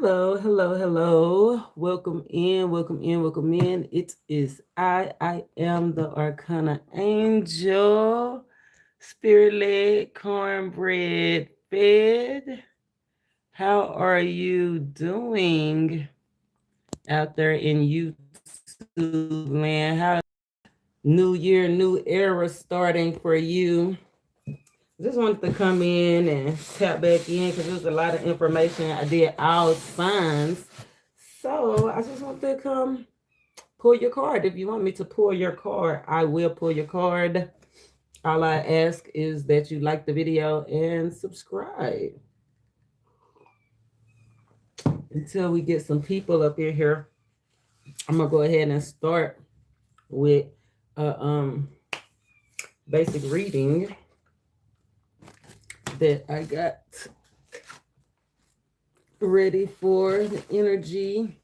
Hello, hello, hello. Welcome in, welcome in, welcome in. It is I am the Arcana Angel, spirit led, cornbread fed. How are you doing out there in YouTube land? How new year, new era starting for you? Just wanted to come in and tap back in because there's a lot of information. I did all signs. So I just want to come pull your card. If you want me to pull your card, I will pull your card. All I ask is that you like the video and subscribe. Until we get some people up in here, I'm gonna go ahead and start with a basic reading that I got ready for. The energy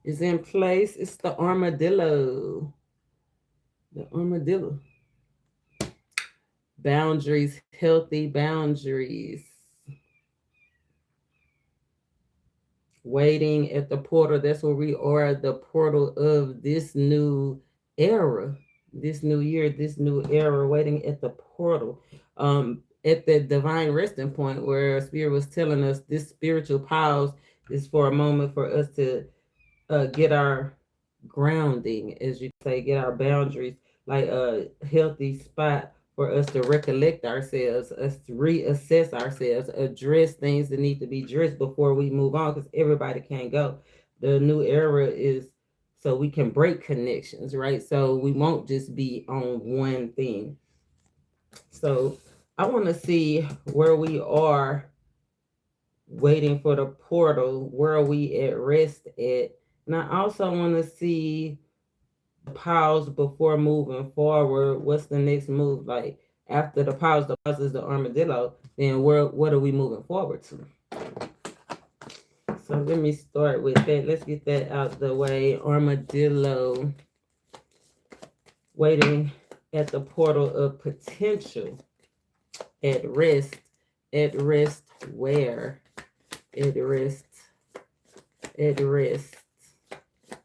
is in place. It's the armadillo. The armadillo. Boundaries, healthy boundaries. Waiting at the portal. That's where we are, the portal of this new era, this new year, this new era, waiting at the portal. At the divine resting point where Spirit was telling us this spiritual pause is for a moment for us to get our grounding, as you say, get our boundaries, like a healthy spot for us to recollect ourselves, us to reassess ourselves, address things that need to be addressed before we move on, because everybody can't go. The new era is so we can break connections, right? So we won't just be on one thing. So I want to see where we are waiting for the portal, where are we at rest at. And I also want to see the pause before moving forward. What's the next move? Like after the pause is the armadillo, then what are we moving forward to? So let me start with that. Let's get that out the way. Armadillo, waiting at the portal of potential. At rest where? At rest.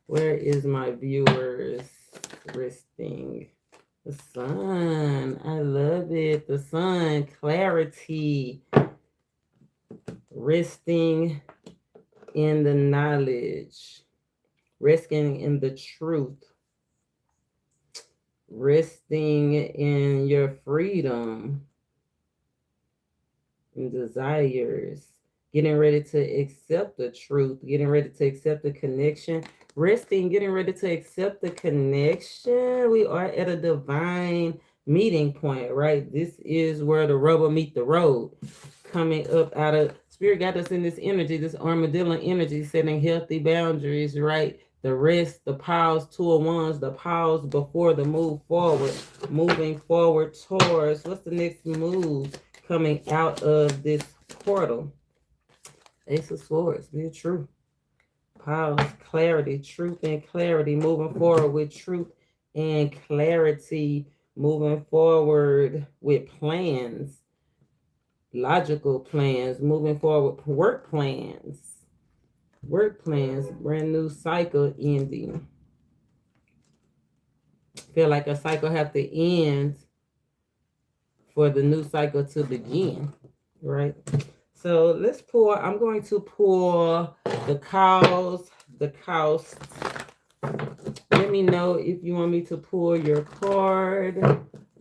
Where is my viewers resting? The sun. I love it. The sun. Clarity. Resting in the knowledge. Resting in the truth. Resting in your freedom and desires. Getting ready to accept the truth. Getting ready to accept the connection. Resting, getting ready to accept the connection. We are at a divine meeting point, right? This is where the rubber meet the road. Coming up out of Spirit got us in this energy, this armadillo energy, setting healthy boundaries, right? The rest, the pause, 2 of wands, the pause before the move forward, moving forward towards what's the next move coming out of this portal. Ace of Swords, be true. Pause, clarity, truth and clarity, moving forward with truth and clarity, moving forward with plans, logical plans, moving forward, work plans, brand new cycle ending. Feel like a cycle have to end for the new cycle to begin, right? So let's pull, I'm going to pull the cows, the costs. Let me know if you want me to pull your card.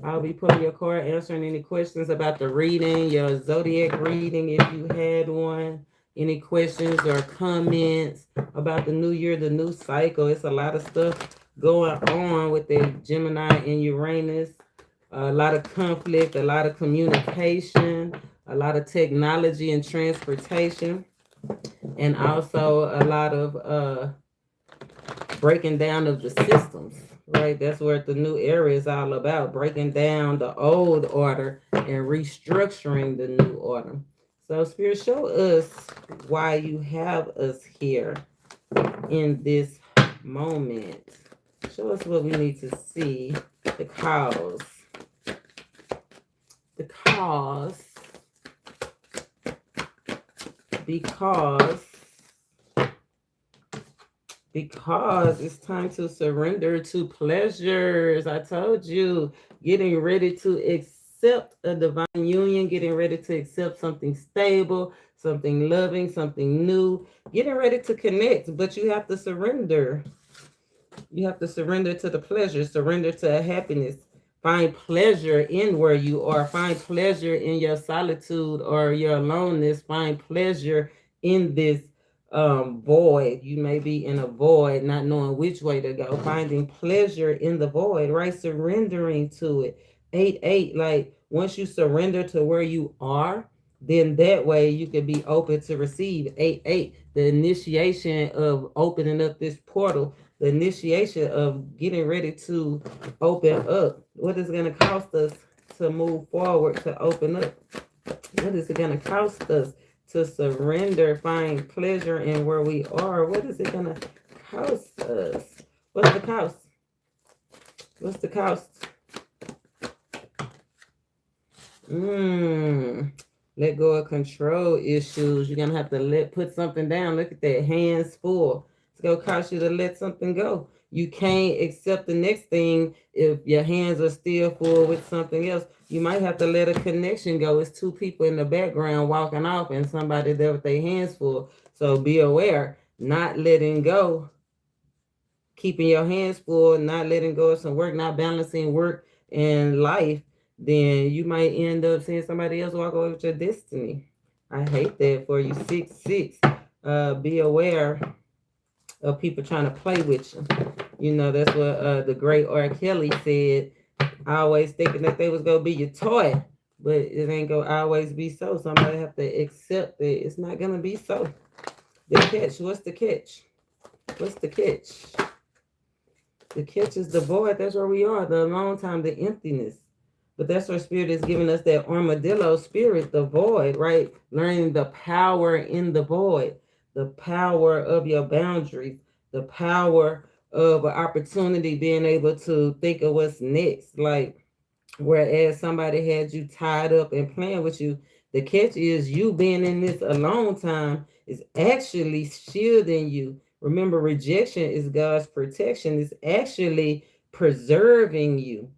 I'll be pulling your card, answering any questions about the reading, your zodiac reading if you had one. Any questions or comments about the new year, the new cycle. It's a lot of stuff going on with the Gemini and Uranus. A lot of conflict, a lot of communication, a lot of technology and transportation, and also a lot of breaking down of the systems, right? That's what the new era is all about, breaking down the old order and restructuring the new order. So Spirit, show us why you have us here in this moment. Show us what we need to see, the cause. Because because it's time to surrender to pleasures. I told you, getting ready to accept a divine union, getting ready to accept something stable, something loving, something new, getting ready to connect, but you have to surrender. You have to surrender to the pleasure, surrender to happiness. Find pleasure in where you are. Find pleasure in your solitude or your aloneness. Find pleasure in this void. You may be in a void, not knowing which way to go. Finding pleasure in the void, right? Surrendering to it. 8-8, like once you surrender to where you are, then that way you can be open to receive. 8-8, the initiation of opening up this portal, the initiation of getting ready to open up. What is it going to cost us to move forward, to open up? What is it going to cost us to surrender, find pleasure in where we are? What is it going to cost us? What's the cost? What's the cost? Let go of control issues. You're gonna have to put something down. Look at that, hands full. It's gonna cost you to let something go. You can't accept the next thing if your hands are still full with something else. You might have to let a connection go. It's two people in the background walking off and somebody there with their hands full. So be aware, not letting go, keeping your hands full, not letting go of some work, not balancing work and life, then you might end up seeing somebody else walk away with your destiny. I hate that for you. 6-6. Be aware of people trying to play with you. You know, that's what the great R. Kelly said. Always thinking that they was gonna be your toy, but it ain't gonna always be so. Somebody have to accept that it's not gonna be so. The catch, what's the catch? What's the catch? The catch is the void. That's where we are. The long time, the emptiness. But that's where spirit is giving us that armadillo spirit, the void, right? Learning the power in the void, the power of your boundaries, the power of an opportunity, being able to think of what's next. Like, whereas somebody had you tied up and playing with you, the catch is you being in this alone time is actually shielding you. Remember, rejection is God's protection. It's actually preserving you.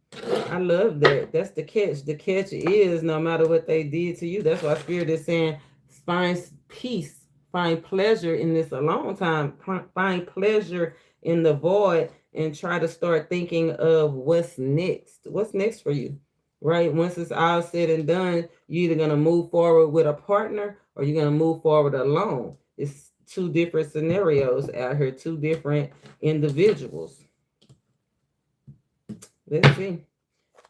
I love that. That's the catch. The catch is no matter what they did to you. That's why Spirit is saying, find peace, find pleasure in this alone time, find pleasure in the void, and try to start thinking of what's next. What's next for you, right? Once it's all said and done, you're either going to move forward with a partner or you're going to move forward alone. It's two different scenarios out here, two different individuals. Let's see.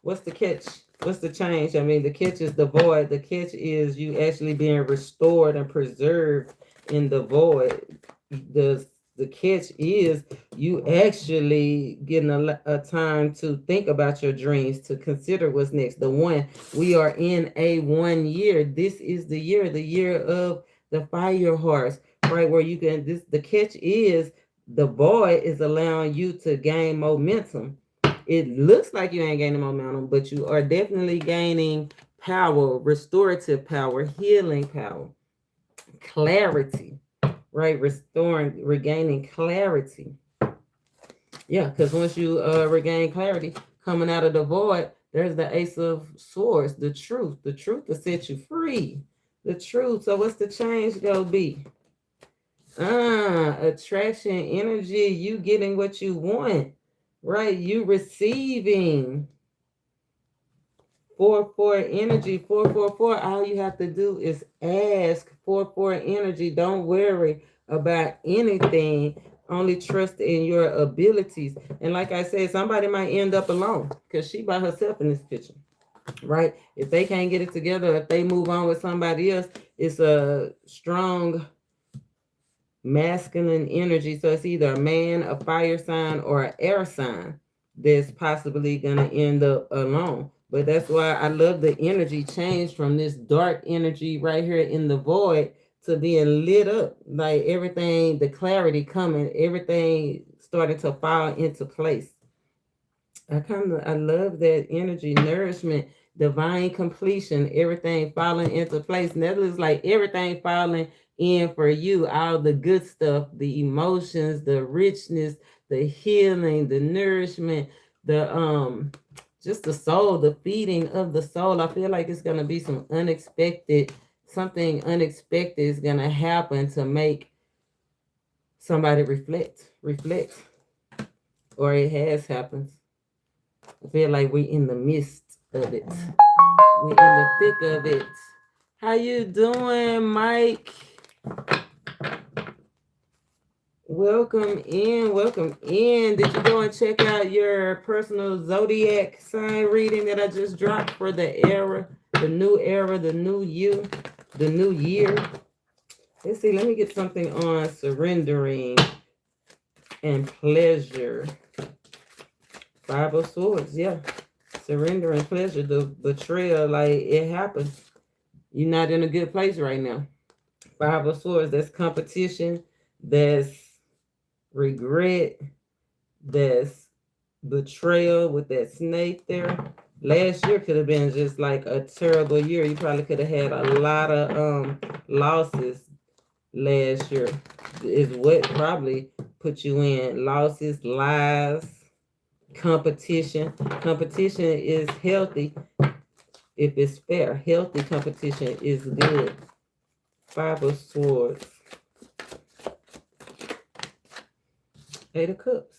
What's the catch? What's the change? I mean, the catch is the void. The catch is you actually being restored and preserved in the void. The catch is you actually getting a time to think about your dreams, to consider what's next. The one, we are in a 1 year. This is the year of the fire horse, right? Where you can, the catch is the void is allowing you to gain momentum. It looks like you ain't gaining momentum, but you are definitely gaining power, restorative power, healing power, clarity, right? Regaining clarity. Yeah, because once you regain clarity, coming out of the void, there's the Ace of Swords, the truth will set you free. The truth. So what's the change gonna be? Attraction, energy, you getting what you want. Right, you receiving 4-4 energy, 4-4-4. All you have to do is ask 4-4 energy. Don't worry about anything. Only trust in your abilities. And like I said, somebody might end up alone because she by herself in this picture. Right? If they can't get it together, if they move on with somebody else, it's a strong masculine energy. So it's either a man, a fire sign, or an air sign that's possibly going to end up alone. But that's why I love the energy change from this dark energy right here in the void to being lit up. Like everything, the clarity coming, everything starting to fall into place. I love that energy, nourishment, divine completion, everything falling into place. And that looks like everything falling in for you, all the good stuff, the emotions, the richness, the healing, the nourishment, the just the soul, the feeding of the soul. I feel like it's gonna be some unexpected, something unexpected is gonna happen to make somebody reflect, or it has happened. I feel like we're in the midst of it. We're in the thick of it. How you doing, Mike? Welcome in, welcome in. Did you go and check out your personal zodiac sign reading that I just dropped for the era, the new era, the new you, the new year? Let's see, let me get something on surrendering and pleasure. Five of Swords, yeah. Surrender and pleasure, the betrayal, like it happens. You're not in a good place right now. Five of Swords, that's competition, that's regret, that's betrayal with that snake there. Last year could have been just like a terrible year. You probably could have had a lot of losses last year. Is what probably put you in losses, lies, competition. Competition is healthy if it's fair. Healthy competition is good. Five of Swords. Eight of Cups.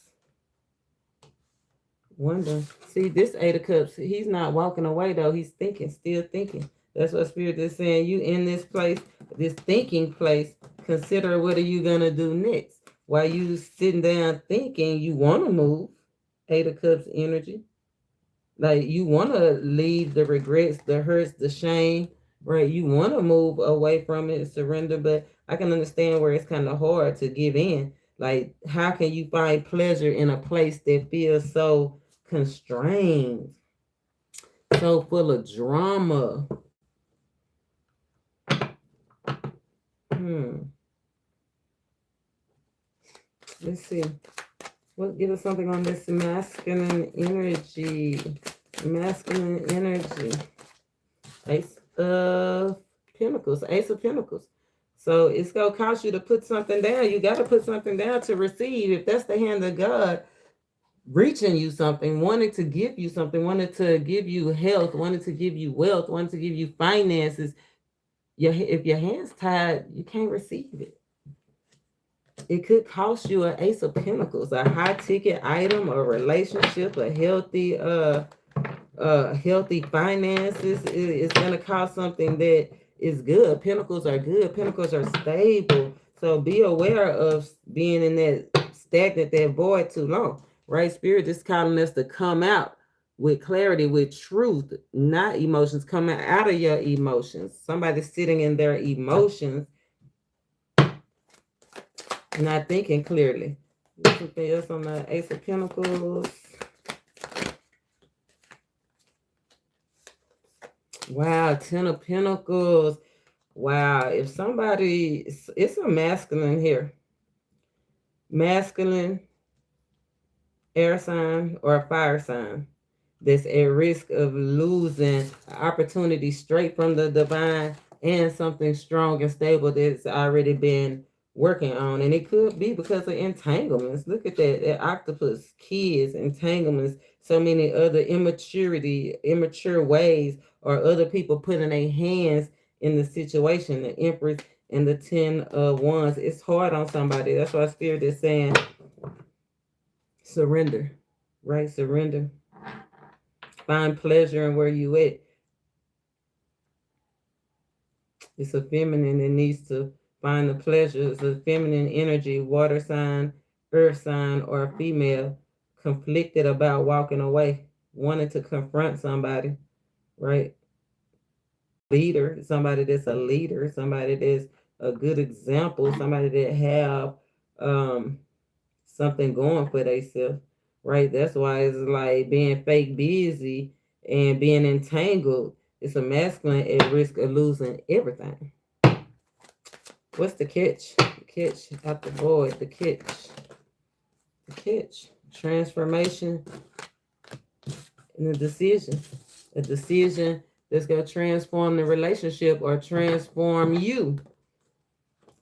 Wonder. See, this Eight of Cups, he's not walking away though. He's thinking, still thinking. That's what Spirit is saying. You in this place, this thinking place, consider what are you going to do next. While you sitting down thinking, you want to move. Eight of Cups energy. Like you want to leave the regrets, the hurts, the shame, right? You want to move away from it, surrender, but I can understand where it's kind of hard to give in. Like, how can you find pleasure in a place that feels so constrained, so full of drama? Let's see. What give us something on this masculine energy? Masculine energy. Ace of Pentacles. Ace of Pentacles. So it's going to cost you to put something down. You got to put something down to receive. If that's the hand of God reaching you something, wanting to give you something, wanting to give you health, wanting to give you wealth, wanting to give you finances, if your hand's tied, you can't receive it. It could cost you an Ace of Pentacles, a high ticket item, a relationship, a healthy healthy finances. It's going to cost something that is good. Pentacles are good. Pentacles are stable. So be aware of being in that stagnant, that void too long, right? Spirit is calling us to come out with clarity, with truth, not emotions, coming out of your emotions. Somebody sitting in their emotions, not thinking clearly. Something else on the Ace of Pentacles. Wow, Ten of Pentacles. Wow, if somebody, it's a masculine here. Masculine, air sign, or a fire sign that's at risk of losing an opportunity straight from the divine and something strong and stable that's already been working on. And it could be because of entanglements. Look at that octopus, kids, entanglements, so many other immature ways, or other people putting their hands in the situation. The Empress and the 10 of Wands. It's hard on somebody. That's why Spirit is saying surrender, right? Surrender. Find pleasure in where you at. It's a feminine that needs to find the pleasure. It's a feminine energy, water sign, earth sign, or a female conflicted about walking away, wanting to confront somebody, right? Leader, somebody that's a leader, somebody that's a good example, somebody that have something going for themselves, right? That's why it's like being fake busy and being entangled. It's a masculine at risk of losing everything. What's the catch? The catch out the void. The catch. The catch. Transformation and a decision. A decision that's going to transform the relationship or transform you.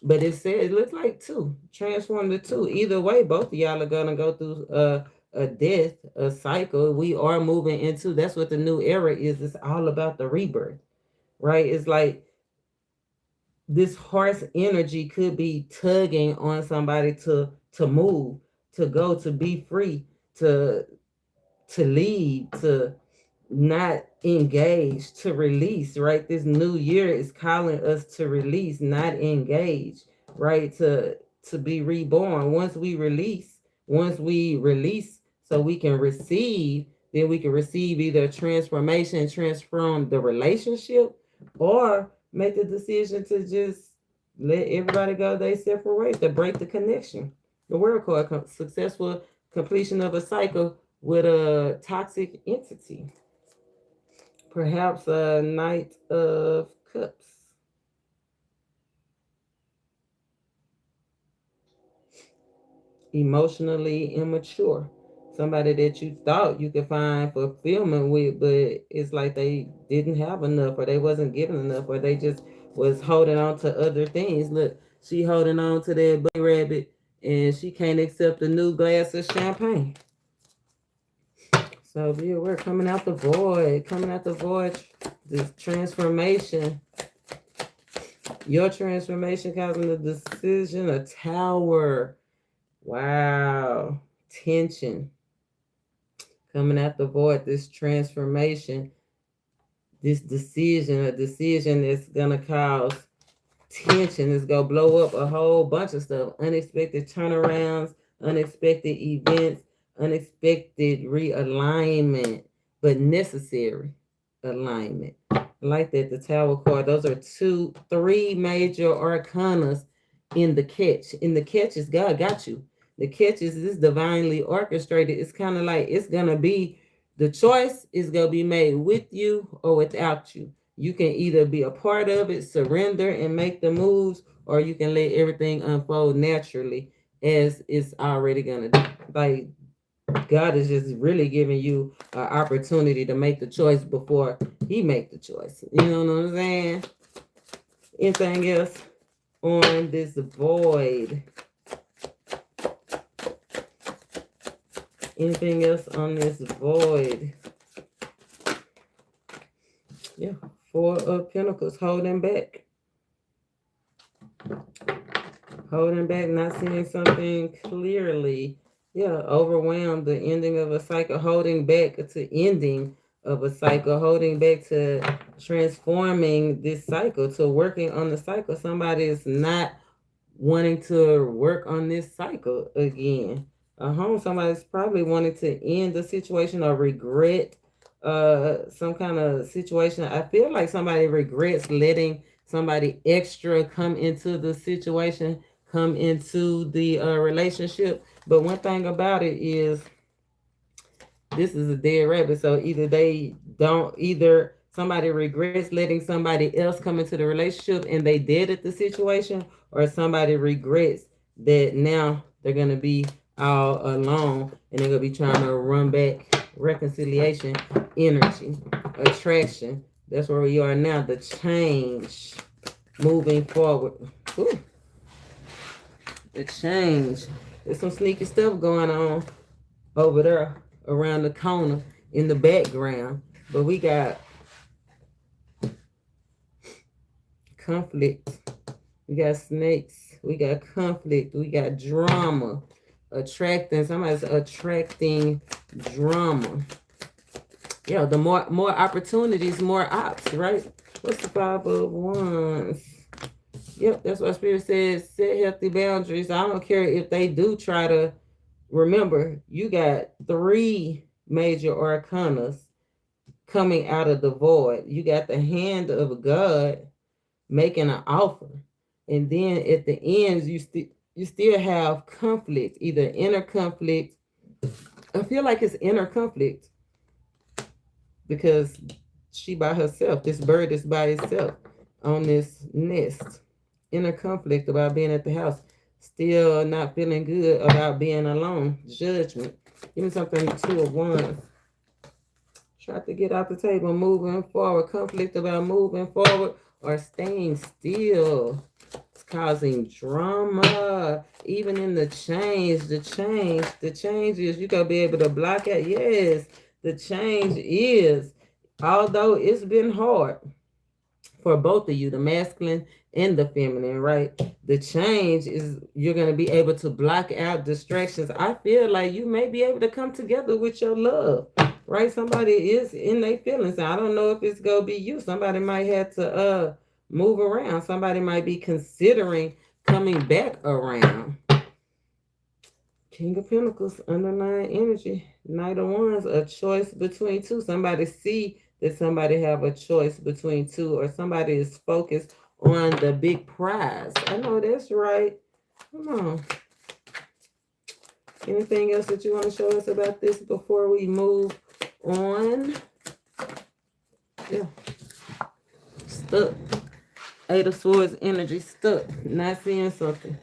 But it looks like two. Transform to two. Either way, both of y'all are gonna go through a death, a cycle. We are moving into, that's what the new era is. It's all about the rebirth, right? It's like this harsh energy could be tugging on somebody to move, to go, to be free, to lead, to not engage, to release, right? This new year is calling us to release, not engage, right? To be reborn. Once we release so we can receive, then we can receive either transformation, transform the relationship, or make the decision to just let everybody go their separate ways, to break the connection. The word called successful completion of a cycle with a toxic entity. Perhaps a Knight of Cups. Emotionally immature. Somebody that you thought you could find fulfillment with, but it's like they didn't have enough, or they wasn't given enough, or they just was holding on to other things. Look, she holding on to that bunny rabbit, and she can't accept a new glass of champagne. So be aware, coming out the void, this transformation. Your transformation causing the decision, a tower. Wow. Tension. Coming out the void, this transformation, this decision, a decision that's gonna cause tension. It's gonna blow up a whole bunch of stuff. Unexpected turnarounds, unexpected events, unexpected realignment, but necessary alignment. I like that, the Tower card. Those are three major arcanas in the catch. In the catch is God got you. The catch is this divinely orchestrated. It's kind of like it's gonna be, the choice is gonna be made with you or without you. You can either be a part of it, surrender and make the moves, or you can let everything unfold naturally as it's already gonna do. Like God is just really giving you an opportunity to make the choice before He make the choice. You know what I'm saying? Anything else on this void? Anything else on this void? Yeah, Four of Pentacles, holding back. Holding back, not seeing something clearly. Yeah, overwhelmed, the ending of a cycle, holding back to ending of a cycle, holding back to transforming this cycle, to working on the cycle. Somebody is not wanting to work on this cycle again. Somebody's probably wanting to end the situation or regret some kind of situation. I feel like somebody regrets letting somebody extra come into the situation, come into the relationship. But one thing about it is, this is a dead rabbit. So either somebody regrets letting somebody else come into the relationship and they dead at the situation, or somebody regrets that now they're gonna be all alone and they're gonna be trying to run back. Reconciliation, energy, attraction. That's where we are now. The change, moving forward. Ooh. The change. There's some sneaky stuff going on over there around the corner in the background, but we got conflict, we got snakes, we got conflict, we got drama, somebody's attracting drama. Yeah, the more opportunities, more ops, right? What's the Five of Wands? Yep, that's what Spirit says. Set healthy boundaries. I don't care if they do try to. Remember, you got three major arcanas coming out of the void. You got the hand of God making an offer, and then at the end, you still have conflict, either inner conflict. I feel like it's inner conflict because she by herself. This bird is by itself on this nest. Inner conflict about being at the house. Still not feeling good about being alone. Judgment. Give me something, Two of Wands. Try to get out the table, moving forward. Conflict about moving forward or staying still. Cups causing drama. Even in the change is you gotta be able to block it. Yes, the change is, although it's been hard for both of you, the masculine and the feminine, right? The change is you're going to be able to block out distractions. I feel like you may be able to come together with your love, right? Somebody is in their feelings. I don't know if it's going to be you. Somebody might have to move around. Somebody might be considering coming back around. King of Pentacles, underlying energy. Knight of Wands, a choice between two. Somebody see that somebody have a choice between two, or somebody is focused on the big prize. I know that's right. Come on. Anything else that you want to show us about this before we move on? Yeah. Stuck. Eight of Swords energy, stuck. Not seeing something.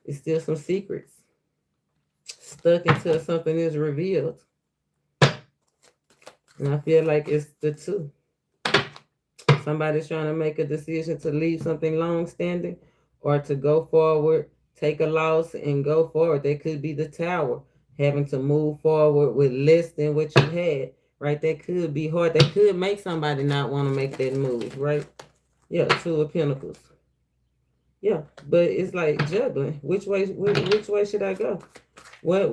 It's still some secrets. Stuck until something is revealed. And I feel like it's the two. Somebody's trying to make a decision to leave something long-standing or to go forward, take a loss, and go forward. That could be the Tower, having to move forward with less than what you had, right? That could be hard. That could make somebody not want to make that move, right? Yeah, Two of Pentacles. Yeah, but it's like juggling. Which way should I go? What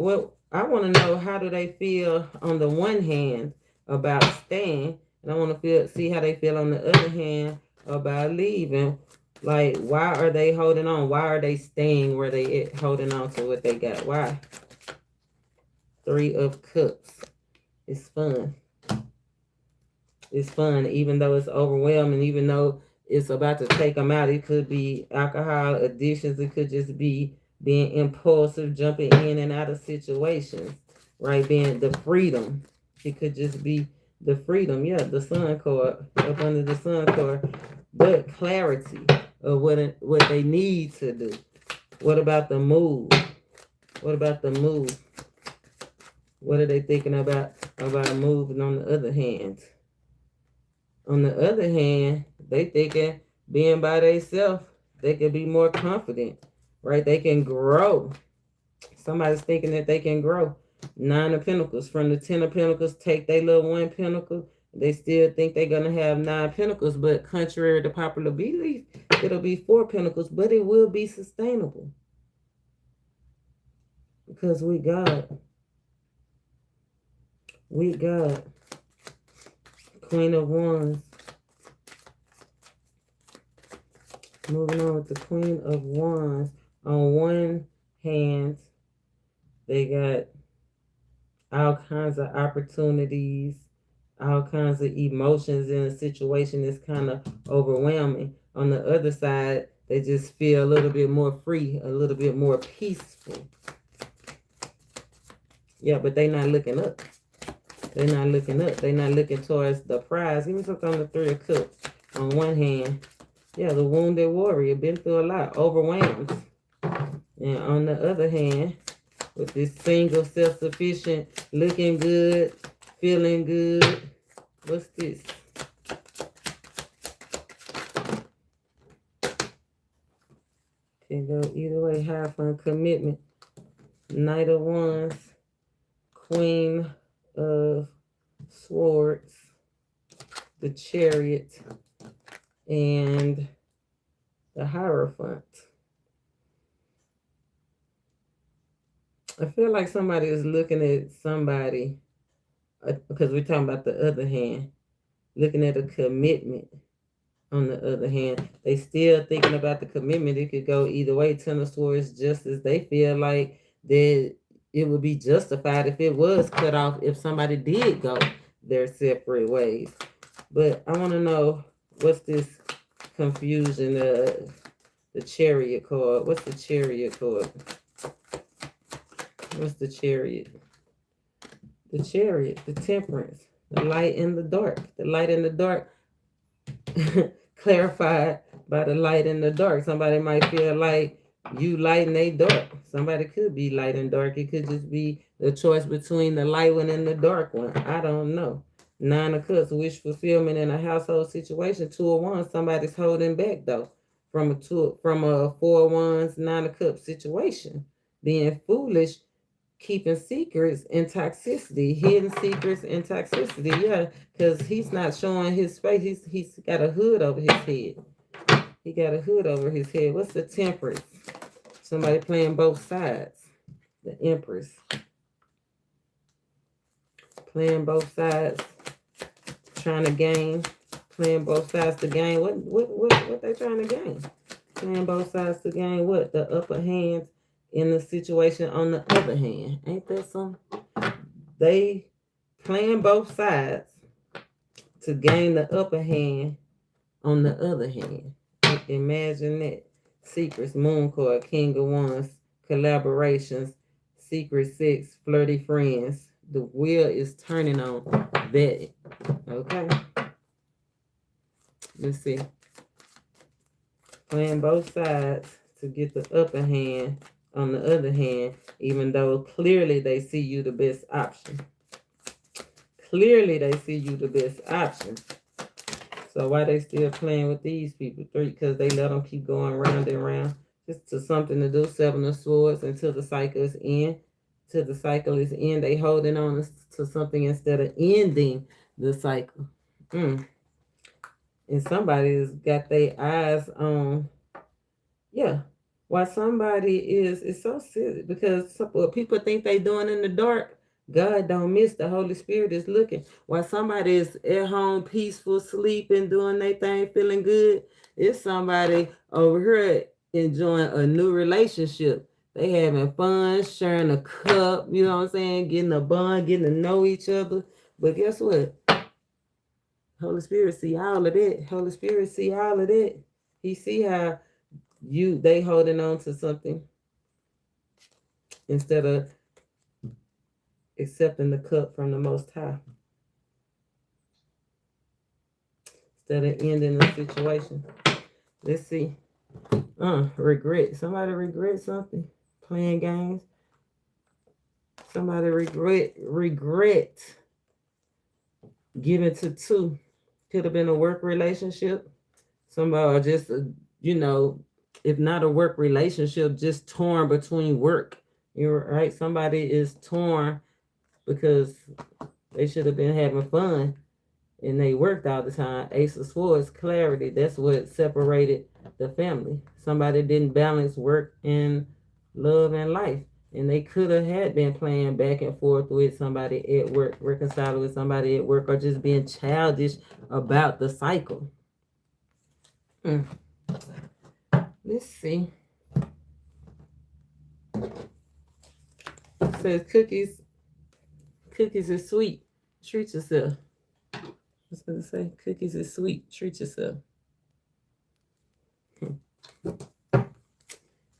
I want to know, how do they feel on the one hand about staying, and I want to see how they feel on the other hand about leaving. Like, why are they holding on? Why are they staying where they at, holding on to what they got? Why? Three of Cups. It's fun. It's fun, even though it's overwhelming, even though it's about to take them out. It could be alcohol addictions. It could just be being impulsive, jumping in and out of situations, right? Being the freedom. It could just be the freedom. Yeah, the Sun card, up under the Sun card. But clarity of what they need to do. What about the move? What about the move? What are they thinking about moving on the other hand? On the other hand, they thinking being by themselves, they can be more confident, right? They can grow. Somebody's thinking that they can grow. Nine of Pentacles. From the Ten of Pentacles, take their little one pentacle. They still think they're going to have nine pentacles, but contrary to popular belief, it'll be four pentacles, but it will be sustainable. Because we got Queen of Wands. Moving on with the Queen of Wands. On one hand, they got all kinds of opportunities, all kinds of emotions in a situation that's kind of overwhelming. On the other side, they just feel a little bit more free, a little bit more peaceful. Yeah, but they're not looking up. They're not looking up. They're not looking towards the prize. Even something on the Three of Cups. On one hand, yeah, the wounded warrior, been through a lot, overwhelmed. And on the other hand, with this single, self-sufficient, looking good, feeling good. What's this? Can go either way. High fun, commitment. Knight of Wands. Queen of Swords. The Chariot. And the Hierophant. I feel like somebody is looking at somebody, because we're talking about the other hand, looking at a commitment. On the other hand, they still thinking about the commitment. It could go either way. Ten of Swords, just as they feel like that it would be justified if it was cut off, if somebody did go their separate ways. But I want to know, what's this confusion? The Chariot card. What's the Chariot card? What's the Chariot? The Chariot, the Temperance, the light and the dark. The light and the dark clarified by the light and the dark. Somebody might feel like you light and they dark. Somebody could be light and dark. It could just be the choice between the light one and the dark one. I don't know. Nine of Cups, wish fulfillment in a household situation. Two of Wands, somebody's holding back though. from a 4 of Wands, 9 of Cups situation. Being foolish, keeping secrets and toxicity, hidden secrets and toxicity. Yeah, because he's not showing his face. He's got a hood over his head. He got a hood over his head. What's the Temperance? Somebody playing both sides. The Empress. Playing both sides. Trying to gain. Playing both sides to gain. What they trying to gain? Playing both sides to gain what? The upper hand in the situation on the other hand. Ain't that something? They playing both sides to gain the upper hand on the other hand. Imagine that. Secrets, Moon Card, King of Wands, collaborations, secret sex, flirty friends. The wheel is turning on that. Okay. Let's see. Playing both sides to get the upper hand on the other hand, even though clearly they see you the best option. Clearly they see you the best option. So why they still playing with these people? 3, because they let them keep going round and round. Just to something to do. 7 of Swords until the cycle is in. Till the cycle is in, they holding on to something instead of ending the cycle. And somebody's got their eyes on, yeah. Why somebody it's so silly because what people think they doing in the dark, God don't miss. The Holy Spirit is looking. While somebody is at home, peaceful, sleeping, doing their thing, feeling good, it's somebody over here enjoying a new relationship. They having fun, sharing a cup, you know what I'm saying? Getting a bond, getting to know each other. But guess what? Holy Spirit see all of that. Holy Spirit see all of that. He see how they holding on to something instead of accepting the cup from the Most High. Instead of ending the situation. Let's see. Regret. Somebody regret something. Playing games. Somebody regret giving to 2. Could have been a work relationship. Somebody just, if not a work relationship, just torn between work. You're right. Somebody is torn because they should have been having fun and they worked all the time. Ace of Swords, clarity. That's what separated the family. Somebody didn't balance work and love and life. And they could have had been playing back and forth with somebody at work, reconciling with somebody at work, or just being childish about the cycle. Let's see. It says cookies is sweet. Treat yourself. I was going to say cookies is sweet. Treat yourself.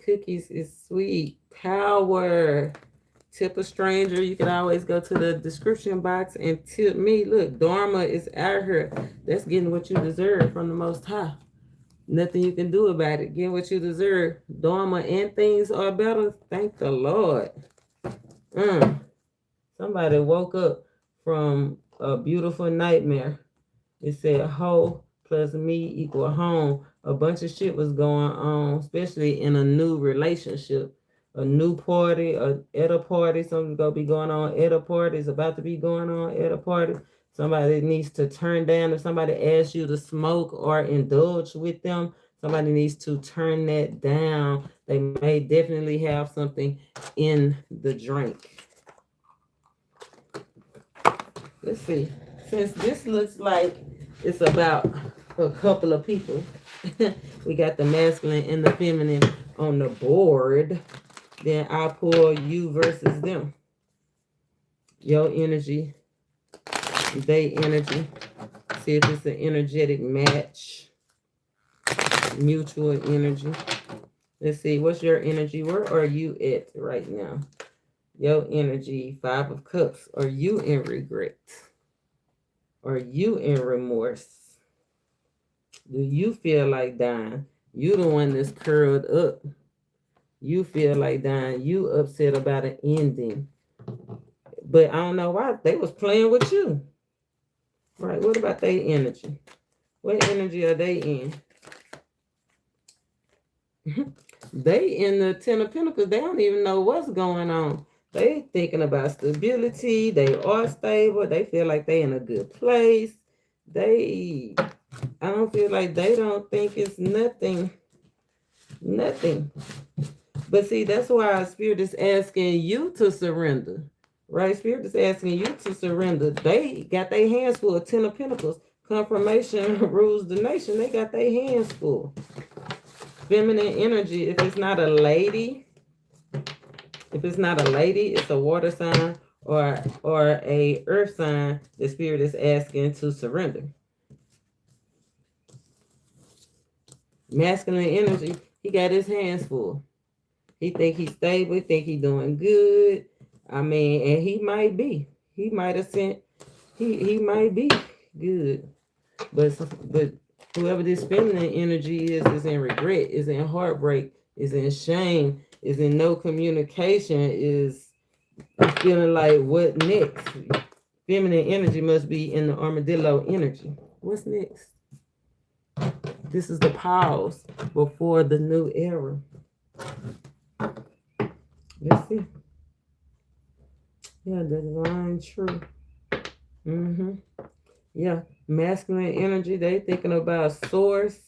Cookies is sweet. Power. Tip a stranger. You can always go to the description box and tip me. Look, Dharma is out here. That's getting what you deserve from the Most High. Nothing you can do about it. Get what you deserve. Dharma and things are better. Thank the Lord. Somebody woke up from a beautiful nightmare. It said hoe plus me equal home. A bunch of shit was going on, especially in a new relationship. A new party, at a party, something's gonna be going on at a party, it's about to be going on at a party. Somebody needs to turn down. If somebody asks you to smoke or indulge with them, somebody needs to turn that down. They may definitely have something in the drink. Let's see. Since this looks like it's about a couple of people, we got the masculine and the feminine on the board. Then I'll pull you versus them. Your energy, they energy. See if it's an energetic match. Mutual energy. Let's see, what's your energy? Where are you at right now? Your energy, 5 of Cups. Are you in regret? Are you in remorse? Do you feel like dying? You the one that's curled up. You feel like dying. You upset about an ending. But I don't know why. They was playing with you. Right, what about their energy? What energy are they in? They in the Ten of Pentacles, they don't even know what's going on. They thinking about stability. They are stable. They feel like they in a good place. I don't feel like they don't think it's nothing. Nothing. But see, that's why Spirit is asking you to surrender. Right? Spirit is asking you to surrender. They got their hands full. Ten of Pentacles. Confirmation rules the nation. They got their hands full. Feminine energy. If it's not a lady, it's a water sign or a earth sign. The Spirit is asking to surrender. Masculine energy. He got his hands full. He think he's stable. He think he's doing good. I mean, and he might be. He might have sent. He might be good. But whoever this feminine energy is in regret, is in heartbreak, is in shame, is in no communication, is feeling like what next? Feminine energy must be in the armadillo energy. What's next? This is the pause before the new era. Let's see. Yeah, the divine truth. Yeah, masculine energy, they thinking about source,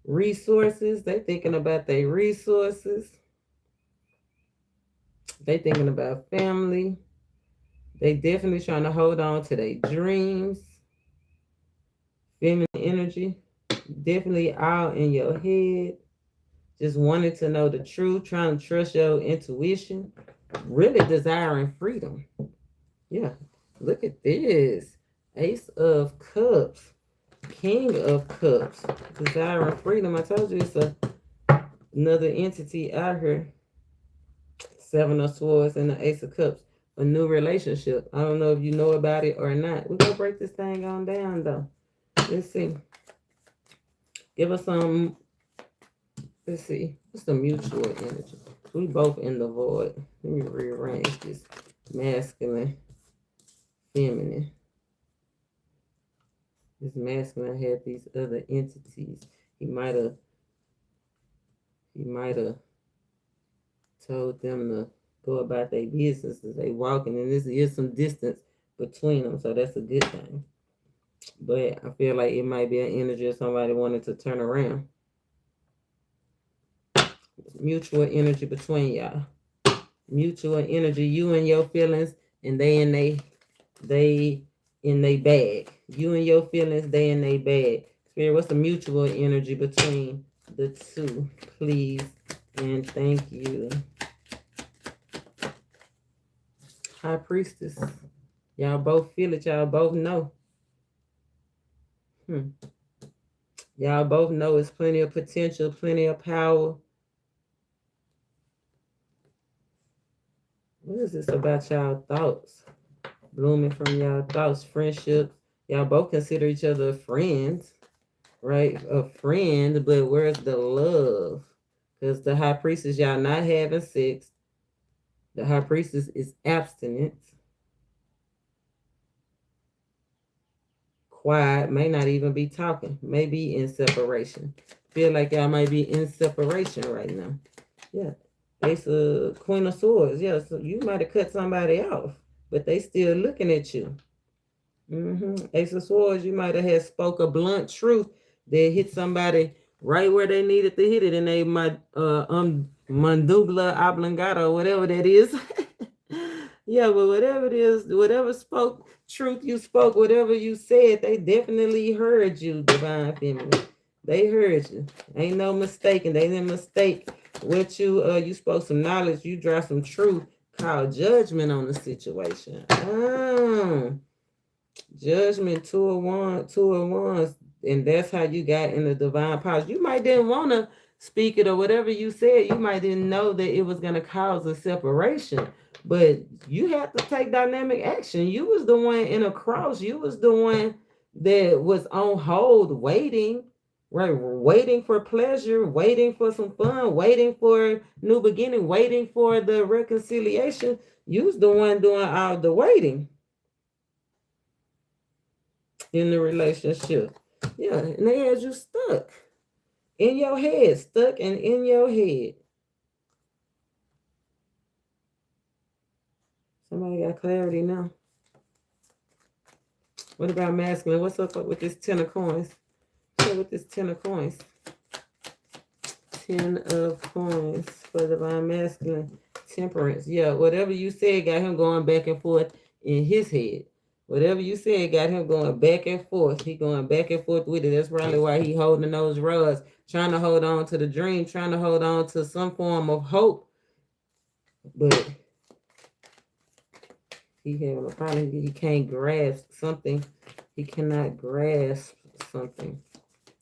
resources. They thinking about their resources. They thinking about family. They definitely trying to hold on to their dreams. Feminine energy, definitely out in your head. Just wanting to know the truth, trying to trust your intuition. Really desiring freedom. Yeah, look at this. Ace of Cups. King of Cups. Desiring freedom. I told you it's another entity out here. Seven of Swords and the Ace of Cups. A new relationship. I don't know if you know about it or not. We're going to break this thing on down, though. Let's see. Give us some. Let's see. What's the mutual energy? We both in the void. Let me rearrange this. Masculine. Feminine. This masculine had these other entities. He might have told them to go about their business as they walking, and this is some distance between them, so that's a good thing. But I feel like it might be an energy of somebody wanting to turn around. Mutual energy between y'all. Mutual energy, you and your feelings, and they in they bag. You and your feelings, they in they bag. Spirit, what's the mutual energy between the two? Please and thank you. High Priestess. Y'all both feel it. Y'all both know. Y'all both know it's plenty of potential, plenty of power. What is this about y'all thoughts? Blooming from y'all thoughts, friendships. Y'all both consider each other friends, right? A friend, but where's the love? Because the High Priestess, y'all not having sex. The High Priestess is abstinent. Quiet, may not even be talking. Maybe in separation. Feel like y'all might be in separation right now. Yeah. Ace of Queen of Swords. Yeah, so you might have cut somebody off, but they still looking at you. Ace of Swords, you might have had spoke a blunt truth that hit somebody right where they needed to hit it, and they might mandubla oblongata, whatever that is. Yeah, but whatever it is, whatever truth you spoke, whatever you said, they definitely heard you, Divine Feminine. They heard you. Ain't no mistaking. They didn't mistake what you spoke some knowledge. You dropped some truth called judgment on the situation. Judgment, two of wands, and that's how you got in the divine pause. You might didn't want to speak it or whatever you said. You might didn't know that it was going to cause a separation, but you had to take dynamic action. You was the one in a cross. You was the one that was on hold, waiting, right? Waiting for pleasure, waiting for some fun, waiting for new beginning, waiting for the reconciliation. You was the one doing all the waiting in the relationship. Yeah, and they had you stuck. in your head, stuck and in your head. Somebody got clarity now. What about masculine? What's up with this 10 of coins? What's up with this 10 of coins? 10 of coins for divine masculine. Temperance. Yeah, whatever you said got him going back and forth in his head. Whatever you said got him going back and forth. He going back and forth with it. That's probably why he holding those rods, trying to hold on to the dream, trying to hold on to some form of hope. But he having a problem. He can't grasp something. He cannot grasp something.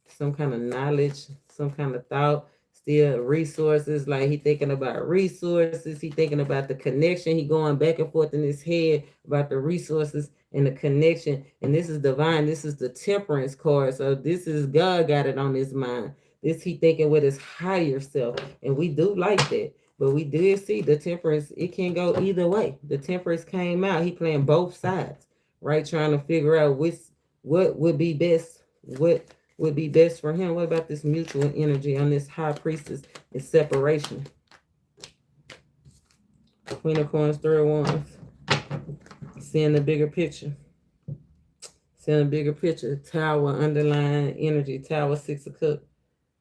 Some kind of knowledge, some kind of thought. Still resources, like he thinking about resources, he thinking about the connection, he going back and forth in his head about the resources and the connection. And this is divine, this is the temperance card, so this is God got it on his mind. This he thinking with his higher self, and we do like that. But we did see the temperance, it can go either way. The temperance came out, he playing both sides, right? Trying to figure out what would be best, what would be best for him. What about this mutual energy on this high priestess? Is separation. Queen of coins, 3 of wands. Seeing the bigger picture. Seeing the bigger picture. Tower, underlying energy. Tower, 6 of cups.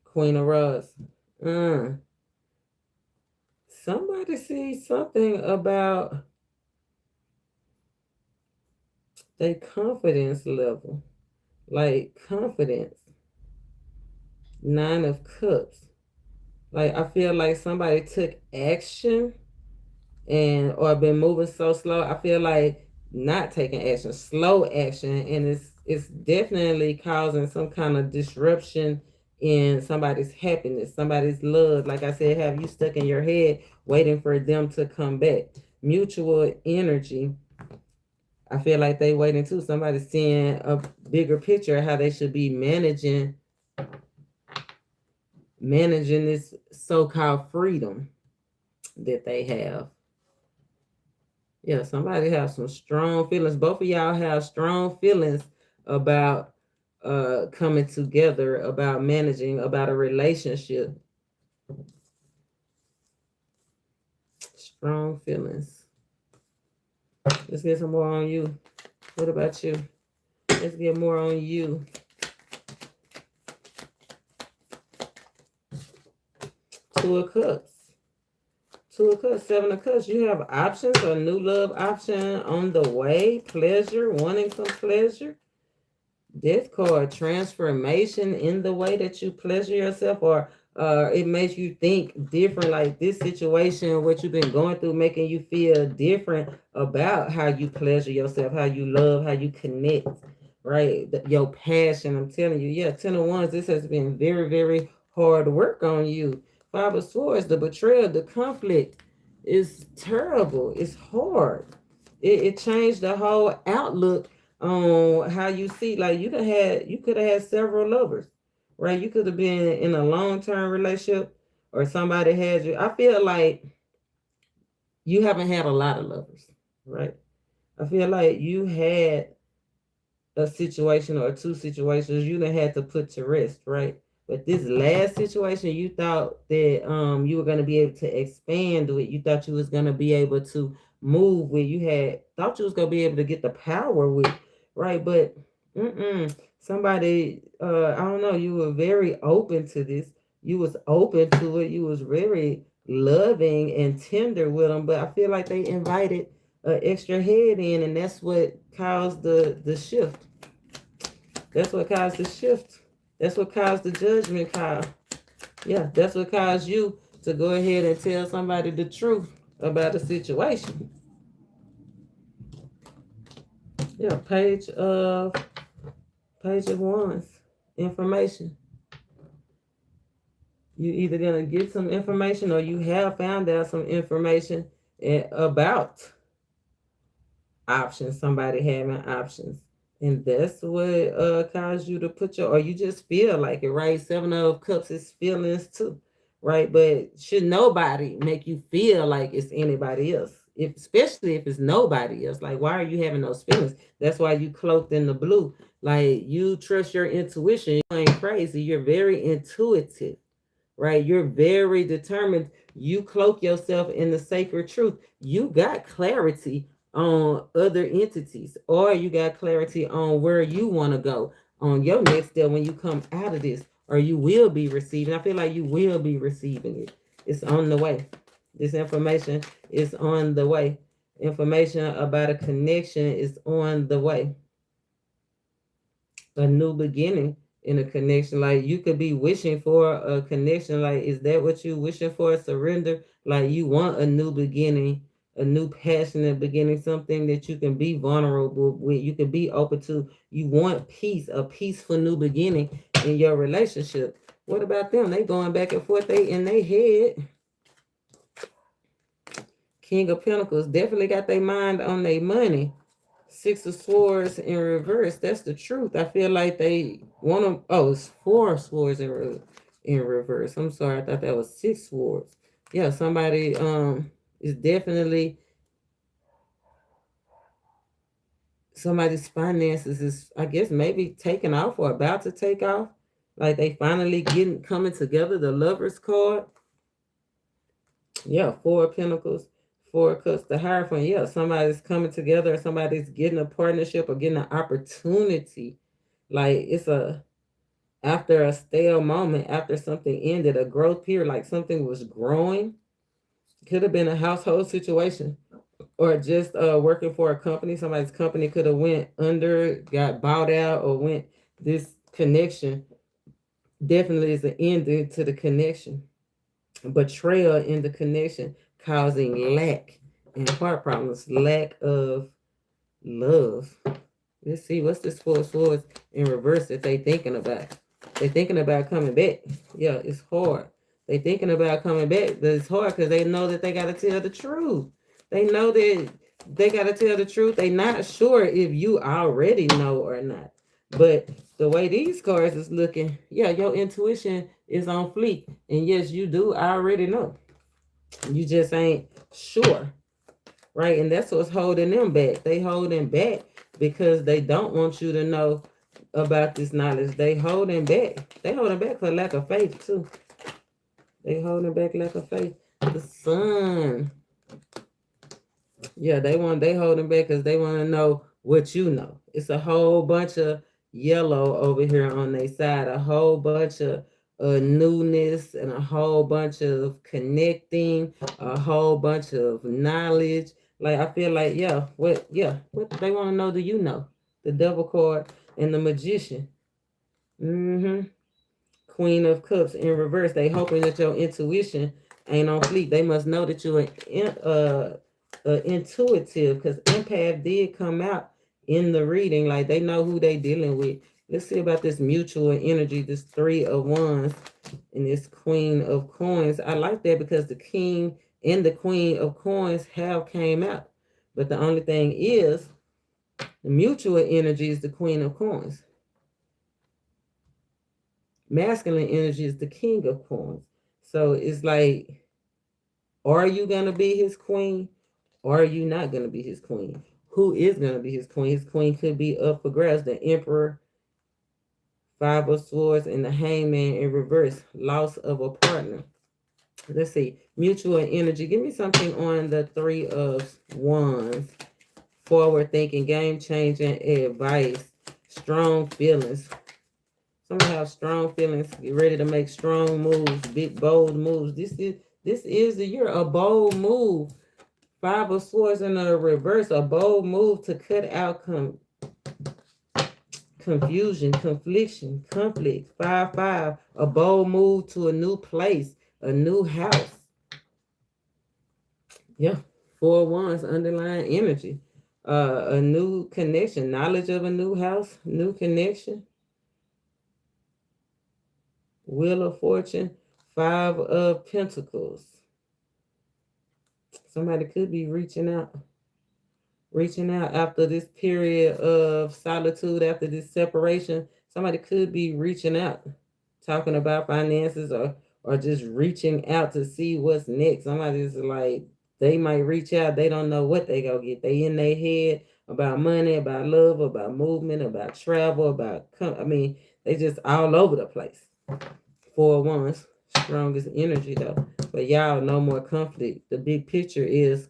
Queen of rods. Somebody sees something about their confidence level. Like confidence. 9 of cups. Like I feel like somebody took action or been moving so slow. I feel like not taking action, slow action, and it's definitely causing some kind of disruption in somebody's happiness, somebody's love. Like I said, have you stuck in your head waiting for them to come back? Mutual energy. I feel like they waiting too. Somebody's seeing a bigger picture of how they should be managing this so-called freedom that they have. Yeah, somebody have some strong feelings. Both of y'all have strong feelings about coming together, about managing, about a relationship. Strong feelings. Let's get some more on you. What about you? Let's get more on you. Two of cups. 2 of cups, 7 of cups. You have options, a new love option on the way. Pleasure, wanting some pleasure. Death card, transformation in the way that you pleasure yourself, or it makes you think different. Like this situation, what you've been going through, making you feel different about how you pleasure yourself, how you love, how you connect, right? Your passion. I'm telling you, yeah, 10 of wands, this has been very, very hard work on you. 5 of swords, the betrayal, the conflict is terrible. It's hard. It changed the whole outlook on how you see. Like you could have had several lovers, right? You could have been in a long-term relationship, or somebody had you. I feel like you haven't had a lot of lovers, right? I feel like you had a situation or 2 situations you done had to put to rest, right? But this last situation, you thought that you were going to be able to expand with. You thought you was going to be able to move with. You thought you was going to be able to get the power with, right? But somebody, I don't know, you were very open to this. You was open to it. You was very loving and tender with them. But I feel like they invited an extra head in, and that's what caused the shift. That's what caused the shift. That's what caused the judgment call. Yeah, that's what caused you to go ahead and tell somebody the truth about a situation. Yeah, page of wands. Information. You either gonna get some information, or you have found out some information about options. Somebody having options. And that's what caused you to put or you just feel like it, right? 7 of cups is feelings too, right? But should nobody make you feel like it's anybody else? especially if it's nobody else. Like, why are you having those feelings? That's why you cloaked in the blue. Like, you trust your intuition. You ain't crazy. You're very intuitive, right? You're very determined. You cloak yourself in the sacred truth. You got clarity on other entities, or you got clarity on where you want to go on your next step when you come out of this, or you will be receiving. I feel like you will be receiving it. It's on the way. This information is on the way. Information about a connection is on the way. A new beginning in a connection. Like, you could be wishing for a connection. Like, is that what you wishing for? Surrender. Like, you want a new beginning, a new passionate beginning, something that you can be vulnerable with, you can be open to. You want peace, a peaceful new beginning in your relationship. What about them? They going back and forth. They in their head. King of Pentacles definitely got their mind on their money. Six of Swords in reverse. That's the truth. I feel like they want to. Oh, it's four swords in reverse. I'm sorry. I thought that was six swords. Yeah, somebody is definitely, somebody's finances is, I guess, maybe taking off or about to take off. Like, they finally coming together. The Lovers card. Yeah, Four of Pentacles, Four of Cups, the Hierophant. Yeah, somebody's coming together, or somebody's getting a partnership or getting an opportunity. Like, it's after a stale moment, after something ended, a growth period, like something was growing. Could have been a household situation, or just working for a company. Somebody's company could have went under, got bought out, or went. This connection definitely is an ending to the connection. Betrayal in the connection, causing lack and heart problems, lack of love. Let's see, what's this Four of Swords in reverse that they thinking about? They thinking about coming back. Yeah, it's hard. They thinking about coming back, but it's hard because they know that they got to tell the truth. They know that they got to tell the truth. They not sure if you already know or not. But the way these cards is looking, yeah, your intuition is on fleek. And yes, you do already know. You just ain't sure, right? And that's what's holding them back. They holding back because they don't want you to know about this knowledge. They holding back. They holding back for lack of faith too. They holding back lack of faith. The Sun. Yeah, they holding back because they want to know what you know. It's a whole bunch of yellow over here on their side, a whole bunch of newness, and a whole bunch of connecting, a whole bunch of knowledge. Like, I feel like, what they want to know, do you know? The Devil card and the Magician. Queen of Cups in reverse. They hoping that your intuition ain't on fleek. They must know that you're intuitive, because empath did come out in the reading. Like, they know who they dealing with. Let's see about this mutual energy, this Three of Wands and this Queen of Coins. I like that because the King and the Queen of Coins have came out. But the only thing is, the mutual energy is the Queen of Coins. Masculine energy is the King of Coins. So it's like, are you going to be his queen? Or are you not going to be his queen? Who is going to be his queen? His queen could be up for grabs. The Emperor, Five of Swords, and the Hangman in reverse. Loss of a partner. Let's see. Mutual energy. Give me something on the Three of Wands. Forward thinking, game changing advice, strong feelings. Somebody have strong feelings, get ready to make strong moves, big bold moves. This is the year, a bold move. Five of Swords in the reverse, a bold move to cut out confusion, conflict. 5-5, a bold move to a new place, a new house. Yeah, 4 wands, underlying energy. A new connection, knowledge of a new house, new connection. Wheel of Fortune, 5 of Pentacles. Somebody could be reaching out after this period of solitude, after this separation. Somebody could be reaching out, talking about finances, or just reaching out to see what's next. Somebody's like They might reach out. They don't know what they gonna get. They in their head about money, about love, about movement, about travel, they just all over the place. 4-1's strongest energy though. But y'all, no more conflict. The big picture is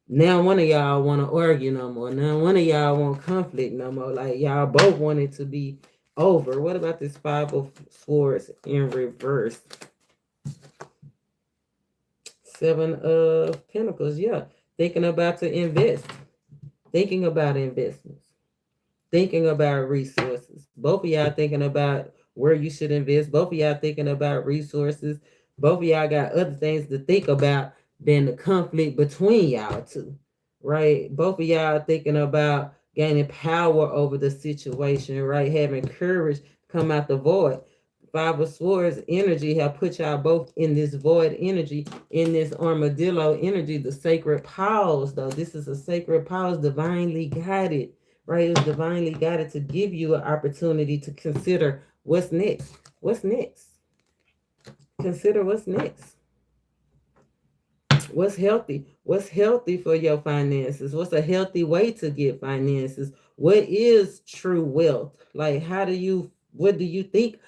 now one of y'all want to argue no more. Now one of y'all want conflict no more. Like y'all both want it to be over. What about this 5 of Swords in reverse? 7 of Pentacles. Yeah. Thinking about to invest. Thinking about investments. Thinking about resources. Both of y'all thinking about where you should invest. Both of y'all thinking about resources. Both of y'all got other things to think about than the conflict between y'all two, right? Both of y'all thinking about gaining power over the situation, right? Having courage come out the void. 5 of Swords energy have put y'all both in this void energy, in this armadillo energy, the sacred pause, though. This is a sacred pause, divinely guided, right? It's divinely guided to give you an opportunity to consider what's next. What's next? Consider what's next. What's healthy? What's healthy for your finances? What's a healthy way to get finances? What is true wealth? Like, what do you think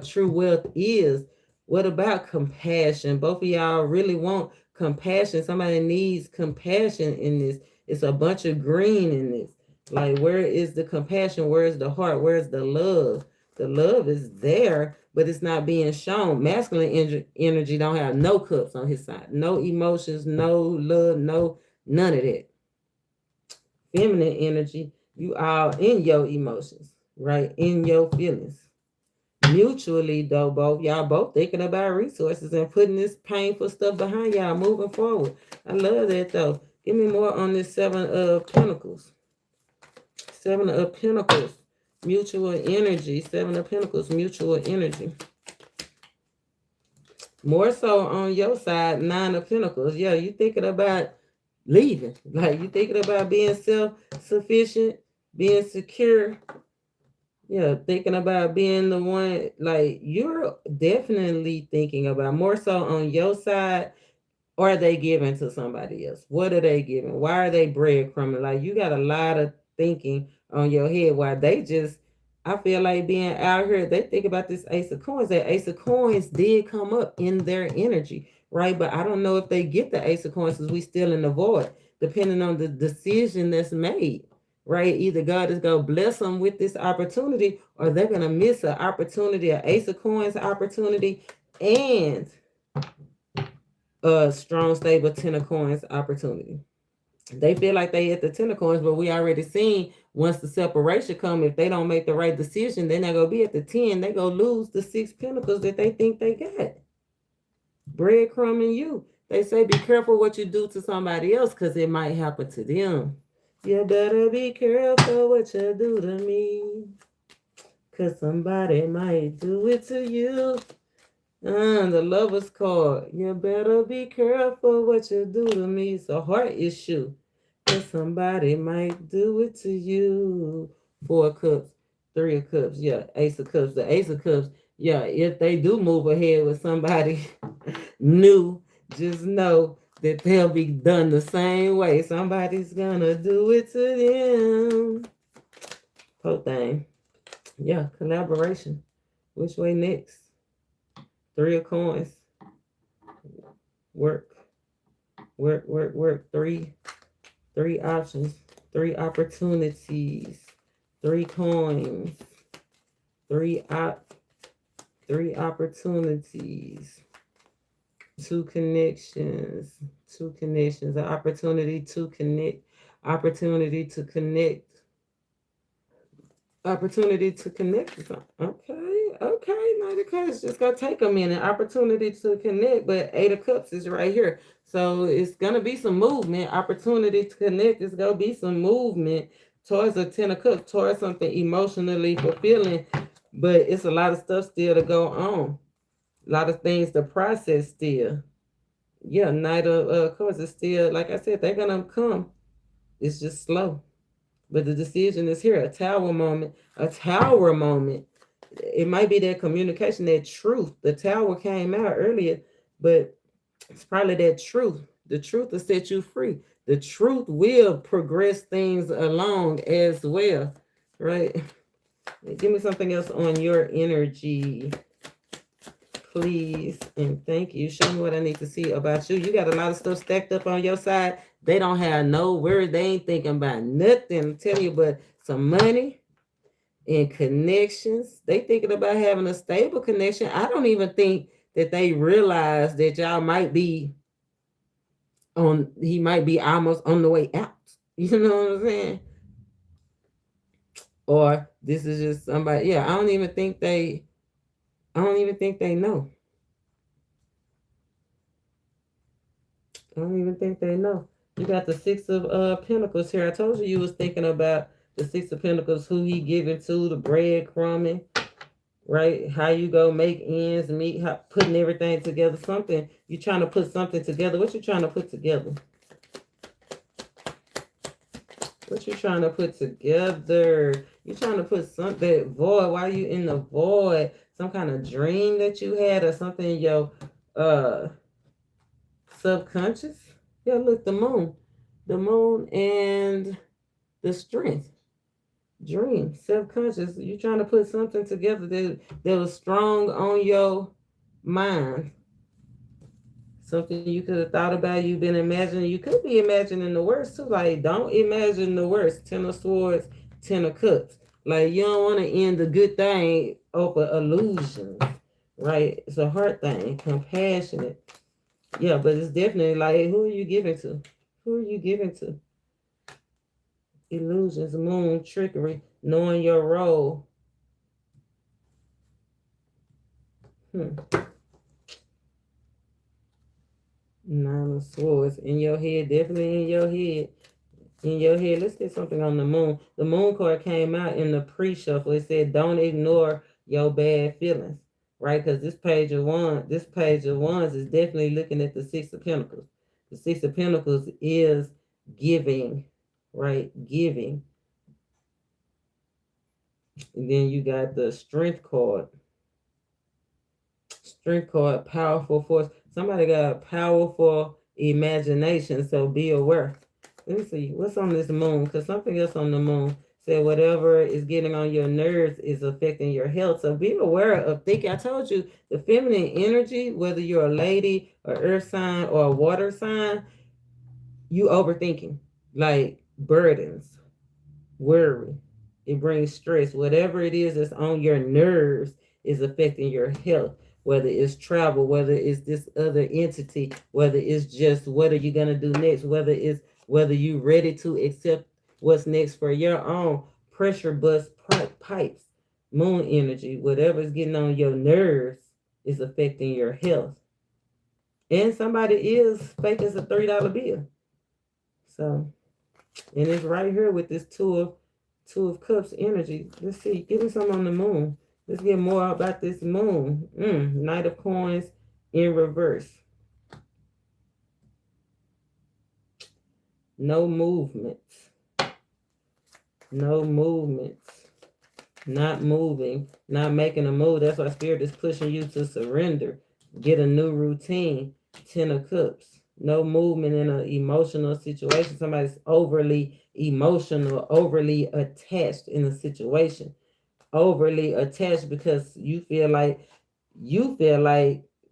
true wealth is? What about compassion? Both of y'all really want compassion. Somebody needs compassion in this. It's a bunch of green in this. Like, where is the compassion? Where is the heart? Where's the love? The love is there, but it's not being shown. Masculine energy don't have no cups on his side. No emotions, no love, none of that. Feminine energy, you all in your emotions, right? In your feelings. Mutually, though, y'all both thinking about resources and putting this painful stuff behind y'all, moving forward. I love that, though. Give me more on this 7 of Pentacles. 7 of Pentacles. Mutual energy. 7 of Pentacles. Mutual energy. More so on your side, 9 of Pentacles. Yeah, you thinking about leaving. Like, you thinking about being self-sufficient, being secure. Yeah, thinking about being the one. Like, you're definitely thinking about more so on your side. Or are they giving to somebody else? What are they giving? Why are they breadcrumbing? Like, you got a lot of thinking on your head. Why they just, I feel like being out here, they think about this Ace of Coins. That Ace of Coins did come up in their energy, right? But I don't know if they get the Ace of Coins because we still in the void, depending on the decision that's made, right? Either God is going to bless them with this opportunity or they're going to miss an opportunity, an Ace of Coins opportunity, and a strong, stable 10 of Coins opportunity. They feel like they at the 10 of Coins, but we already seen once the separation come, if they don't make the right decision, they're not going to be at the 10. They going to lose the 6 Pentacles that they think they got. Breadcrumbing you. They say be careful what you do to somebody else because it might happen to them. You better be careful what you do to me because somebody might do it to you. The Lover's card. You better be careful what you do to me. It's a heart issue. Cause somebody might do it to you. 4 of Cups. 3 of Cups. Yeah. Ace of Cups. The Ace of Cups. Yeah. If they do move ahead with somebody new, just know that they'll be done the same way. Somebody's gonna do it to them. Whole thing. Yeah. Collaboration. Which way next? 3 of Coins. Work. 3 options. 3 opportunities. 3 coins. 3 opportunities. 2 connections. 2 connections. An opportunity to connect. Opportunity to connect. Opportunity to connect. Okay. Knight of Cups. It's just gonna take a minute. Opportunity to connect, but 8 of Cups is right here. So it's gonna be some movement. Opportunity to connect. It's gonna be some movement towards a 10 of Cups, towards something emotionally fulfilling. But it's a lot of stuff still to go on. A lot of things to process still. Yeah, Knight of Cups is still, like I said, they're gonna come. It's just slow. But the decision is here, a tower moment. It might be that communication, that truth. The tower came out earlier, but it's probably that truth The truth will set you free. The truth will progress things along as well, right? Give me something else on your energy, please, and thank you. Show me what I need to see about you. You got a lot of stuff stacked up on your side. They don't have no words. They ain't thinking about nothing, I'm telling you, but some money and connections. They thinking about having a stable connection. I don't even think that they realize that y'all might be he might be almost on the way out. You know what I'm saying? Or this is just somebody, yeah, I don't even think they know. I don't even think they know. You got the Six of Pentacles here. I told you was thinking about the Six of Pentacles, who he giving to, the breadcrumbing, right? How you go make ends meet, putting everything together. Something, you trying to put something together. What you trying to put together? What you trying to put together? You trying to put something void. Why you in the void? Some kind of dream that you had or something in your subconscious? Yeah, look, the moon. The moon and the strength. Dream, subconscious. You trying to put something together that was strong on your mind. Something you could have thought about, you've been imagining. You could be imagining the worst too. Like, don't imagine the worst. Ten of Swords, Ten of Cups. Like, you don't want to end a good thing over illusions, right? It's a hard thing. Compassionate. Yeah, but it's definitely like, who are you giving to? Who are you giving to? Illusions, moon, trickery, knowing your role. Nine of Swords. In your head, definitely in your head. In your head. Let's get something on the moon. The moon card came out in the pre-shuffle. It said, don't ignore your bad feelings. Right? Because this page of wands is definitely looking at the Six of Pentacles. The Six of Pentacles is giving. Right? Giving. And then you got the Strength card. Strength card, powerful force. Somebody got a powerful imagination, so be aware. Let me see what's on this moon, because something else on the moon said whatever is getting on your nerves is affecting your health. So be aware of thinking. I told you the feminine energy, whether you're a lady, or earth sign, or a water sign, you overthinking, like burdens, worry. It brings stress. Whatever it is that's on your nerves is affecting your health. Whether it's travel, whether it's this other entity, whether it's just what are you gonna do next, whether you ready to accept what's next for your own pressure bust pipes, moon energy, whatever's getting on your nerves is affecting your health. And somebody is faking a $3 bill. So, and it's right here with this Two of Cups energy. Let's see, give me some on the moon. Let's get more about this moon. Knight of Coins in reverse. No movements. No movements. Not moving. Not making a move. That's why Spirit is pushing you to surrender. Get a new routine. Ten of Cups. No movement in an emotional situation. Somebody's overly emotional, overly attached in a situation. Overly attached because you feel like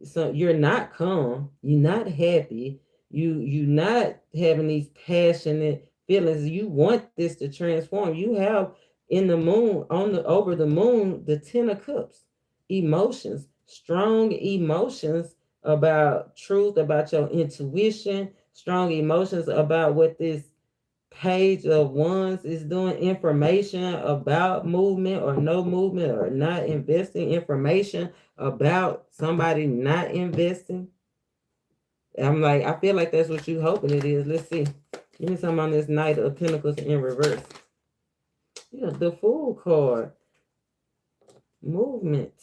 so you're not calm, you're not happy, you not having these passionate feelings. You want this to transform. You have in the moon, over the moon, the Ten of Cups. Emotions, strong emotions about truth, about your intuition, strong emotions about what this Page of Wands is doing, information about movement or no movement or not investing, information about somebody not investing. I'm like, I feel like that's what you hoping it is. Let's see. Give me something on this Knight of Pentacles in reverse. Yeah, the Fool card. Movement.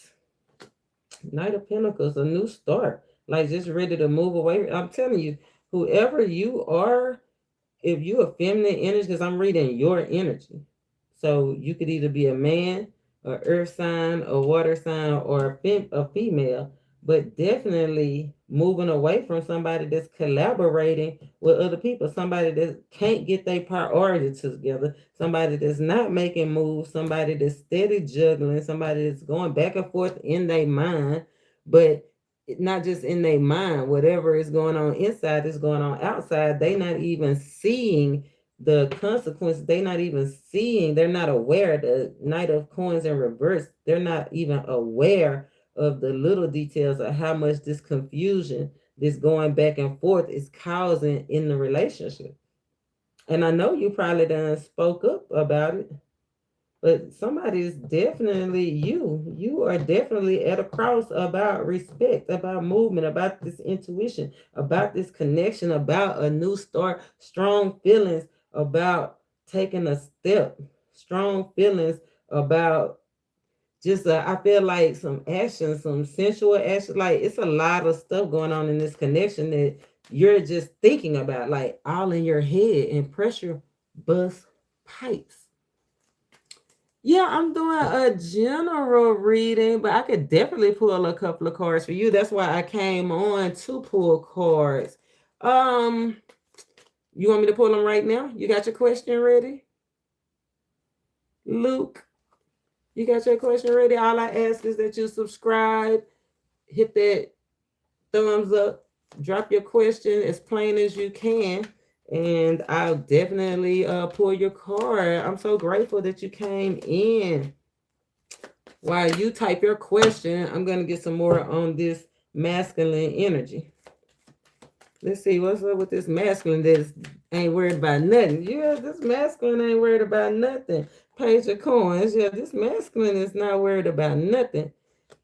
Knight of Pentacles, a new start. Like just ready to move away. I'm telling you, whoever you are, if you a feminine energy, because I'm reading your energy. So you could either be a man, a earth sign, a water sign, or a female. but definitely moving away from somebody that's collaborating with other people, somebody that can't get their priorities together, somebody that's not making moves, somebody that's steady juggling, somebody that's going back and forth in their mind, but not just in their mind, whatever is going on inside is going on outside. They not even seeing the consequences. They not even seeing, they're not aware. The Knight of Coins in reverse, they're not even aware of the little details of how much this confusion, this going back and forth is causing in the relationship. And I know you probably done spoke up about it, but somebody's definitely you. You are definitely at a cross about respect, about movement, about this intuition, about this connection, about a new start, strong feelings about taking a step, strong feelings about just I feel like some action, some sensual action. Like it's a lot of stuff going on in this connection that you're just thinking about, like all in your head, and pressure bust pipes. Yeah, I'm doing a general reading, but I could definitely pull a couple of cards for you. That's why I came on to pull cards. Um, you want me to pull them right now? You got your question ready? Luke, you got your question ready? All I ask is that you subscribe, hit that thumbs up, drop your question as plain as you can, and I'll definitely pull your card. I'm so grateful that you came in. While you type your question, I'm going to get some more on this masculine energy. Let's see what's up with this masculine that ain't worried about nothing. Yeah, this masculine ain't worried about nothing. Page of coins. Yeah, this masculine is not worried about nothing.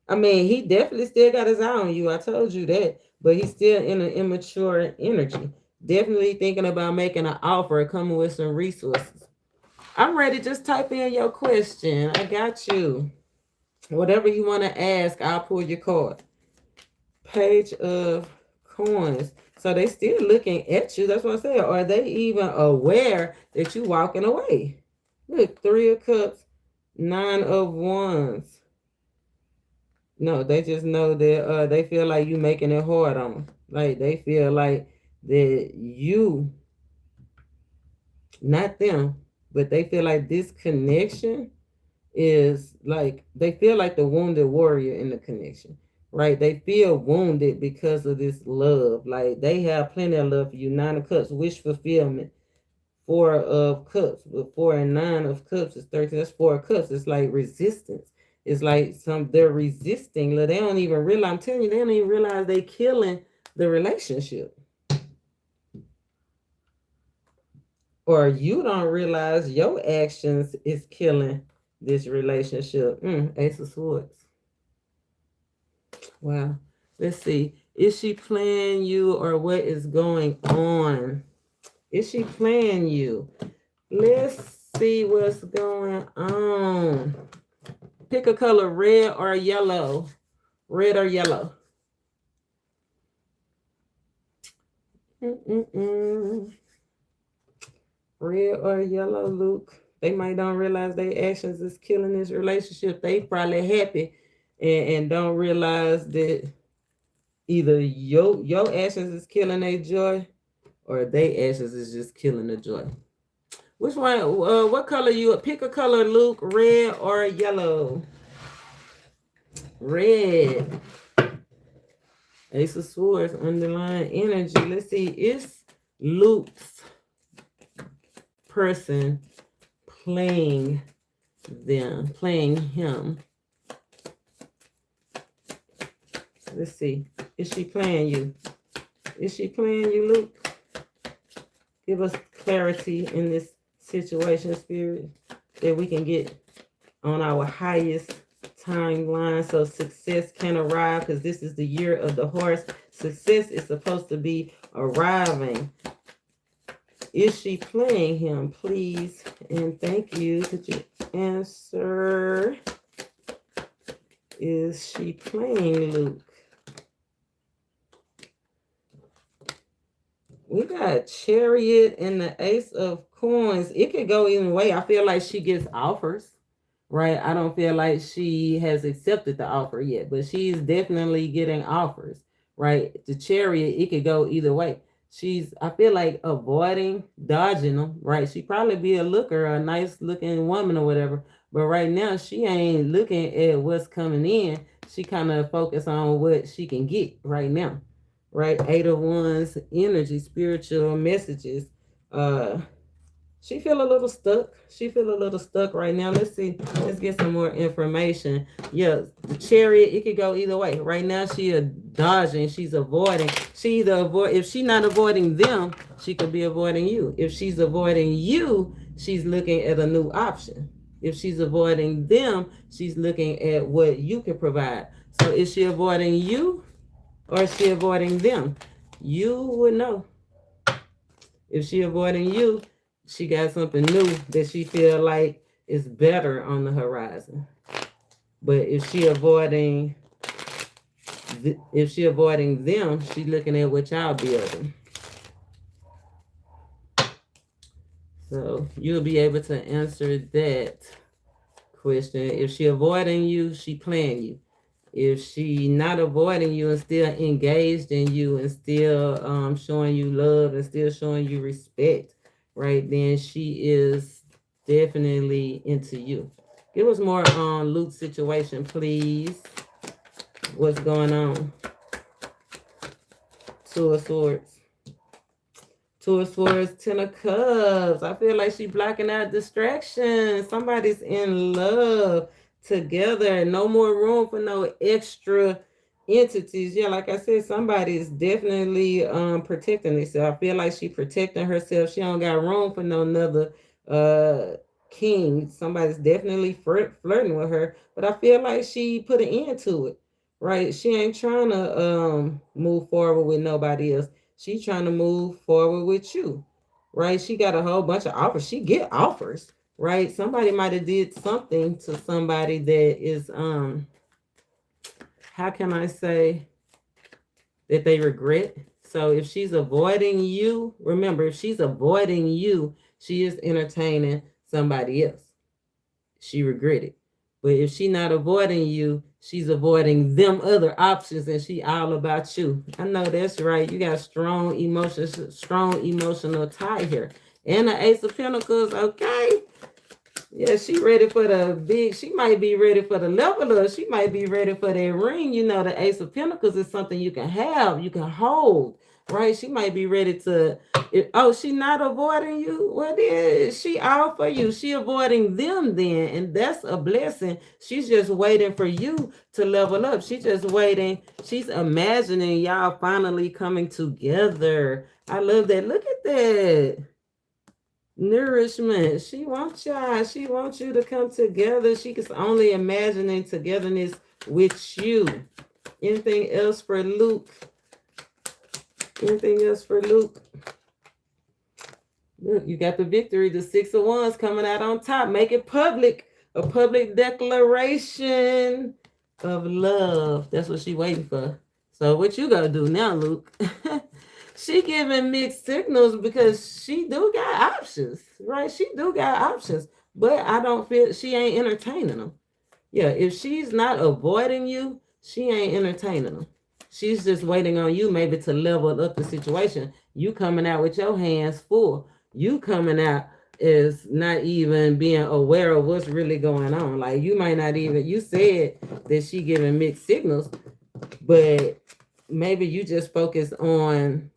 I mean, he definitely still got his eye on you. I told you that. But he's still in an immature energy. Definitely thinking about making an offer, coming with some resources. I'm ready. Just type in your question. I got you. Whatever you want to ask, I'll pull your card. Page of coins. So they still looking at you. That's what I said. Are they even aware that you walking away? Look, 3 of cups, 9 of wands. No, they just know that they feel like you making it hard on them. Like they feel like that you, not them, but they feel like this connection is like, they feel like the wounded warrior in the connection, right? They feel wounded because of this love. Like they have plenty of love for you. 9 of cups, wish fulfillment. 4 of cups, but 4 and 9 of cups is 13. That's 4 of cups. It's like resistance. It's like they're resisting. They don't even realize, I'm telling you, they don't even realize they killing the relationship. Or you don't realize your actions is killing this relationship. Ace of Swords. Wow. Let's see. Is she playing you, or what is going on? Is she playing you? Let's see what's going on. Pick a color, red or yellow. Red or yellow. Red or yellow, Luke. They might don't realize their actions is killing this relationship. They probably happy and don't realize that either your actions is killing their joy, or their actions is just killing the joy. Which one? What color you? Pick a color, Luke. Red or yellow? Red. Ace of Swords, underlying energy. Let's see. Is Luke's person playing him? Let's see. Is she playing you? Is she playing you, Luke? Give us clarity in this situation, Spirit, that we can get on our highest timeline so success can arrive, because this is the year of the horse. Success is supposed to be arriving. Is she playing him? Please and thank you. Could you answer? Is she playing Luke? We got Chariot and the Ace of Coins. It could go either way. I feel like she gets offers, right? I don't feel like she has accepted the offer yet, but she's definitely getting offers, right? The Chariot, it could go either way. I feel like avoiding, dodging them, right? She probably be a looker, a nice looking woman or whatever, but right now she ain't looking at what's coming in. She kind of focus on what she can get right now, right? Eight of Wands energy, spiritual messages. She feel a little stuck. She feel a little stuck right now. Let's see. Let's get some more information. Yeah, the Chariot, it could go either way. Right now, she is dodging. She's avoiding. She either avoid. If she's not avoiding them, she could be avoiding you. If she's avoiding you, she's looking at a new option. If she's avoiding them, she's looking at what you can provide. So is she avoiding you or is she avoiding them? You would know. If she avoiding you, she got something new that she feel like is better on the horizon. But if she avoiding them, she looking at what y'all building. So you'll be able to answer that question. If she avoiding you, she playing you. If she not avoiding you and still engaged in you and still showing you love and still showing you respect, right, then she is definitely into you. Give us more on Luke's situation, please. What's going on? Two of Swords. Two of Swords, Ten of Cups. I feel like she's blocking out distractions. Somebody's in love together. No more room for no extra entities. Yeah, like I said, somebody's definitely protecting themselves. I feel like she's protecting herself. She don't got room for no another king. Somebody's definitely flirting with her. But I feel like she put an end to it. Right? She ain't trying to move forward with nobody else. She's trying to move forward with you, right? She got a whole bunch of offers. She get offers, right? Somebody might have did something to somebody that is how can I say that they regret. So if she's avoiding you, remember, if she's avoiding you, she is entertaining somebody else. She regretted. But if she not avoiding you, she's avoiding them other options and she all about you. I know that's right. You got strong emotions, strong emotional tie here. And the Ace of Pentacles, okay. Yeah, she ready for the big, she might be ready for the level up. She might be ready for that ring. You know, the Ace of Pentacles is something you can have, you can hold, right? She might be ready to, she not avoiding you? Well, then she all for you. She avoiding them then, and that's a blessing. She's just waiting for you to level up. She's just waiting. She's imagining y'all finally coming together. I love that. Look at that. Nourishment. She wants y'all. She wants you to come together. She is only imagining togetherness with you. Anything else for Luke? Anything else for Luke? Look, you got the victory. The Six of Wands coming out on top. Make it public. A public declaration of love. That's what she waiting for. So what you gonna do now, Luke? She giving mixed signals because she do got options, right? She do got options, but I don't feel she ain't entertaining them. Yeah, if she's not avoiding you, she ain't entertaining them. She's just waiting on you maybe to level up the situation. You coming out with your hands full. You coming out is not even being aware of what's really going on. Like you might not even, you said that she giving mixed signals, but maybe you just focus on,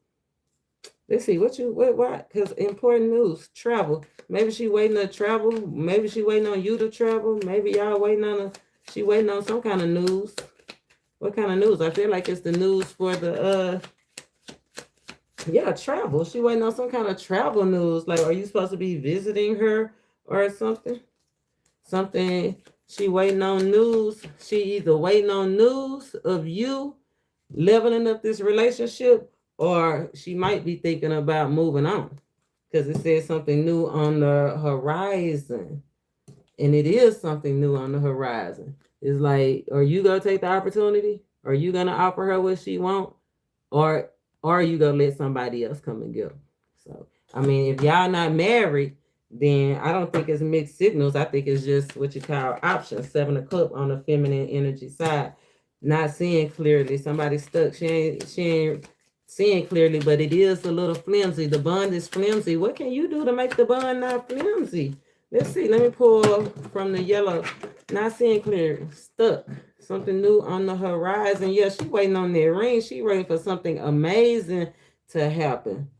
let's see, what? Because important news, travel. Maybe she waiting to travel. Maybe she waiting on you to travel. Maybe y'all waiting on she waiting on some kind of news. What kind of news? I feel like it's the news for the, travel. She waiting on some kind of travel news. Like, are you supposed to be visiting her or something? Something, she waiting on news. She either waiting on news of you leveling up this relationship, or she might be thinking about moving on because it says something new on the horizon. And it is something new on the horizon. It's like, are you going to take the opportunity? Are you going to offer her what she want? Or are you going to let somebody else come and get her? So, I mean, if y'all not married, then I don't think it's mixed signals. I think it's just what you call options. 7 of Cups on the feminine energy side. Not seeing clearly. Somebody stuck. She ain't seeing clearly, but it is a little flimsy. The bond is flimsy. What can you do to make the bond not flimsy? Let's see. Let me pull from the yellow. Not seeing clear. Stuck. Something new on the horizon. Yeah, she waiting on that ring. She waiting for something amazing to happen.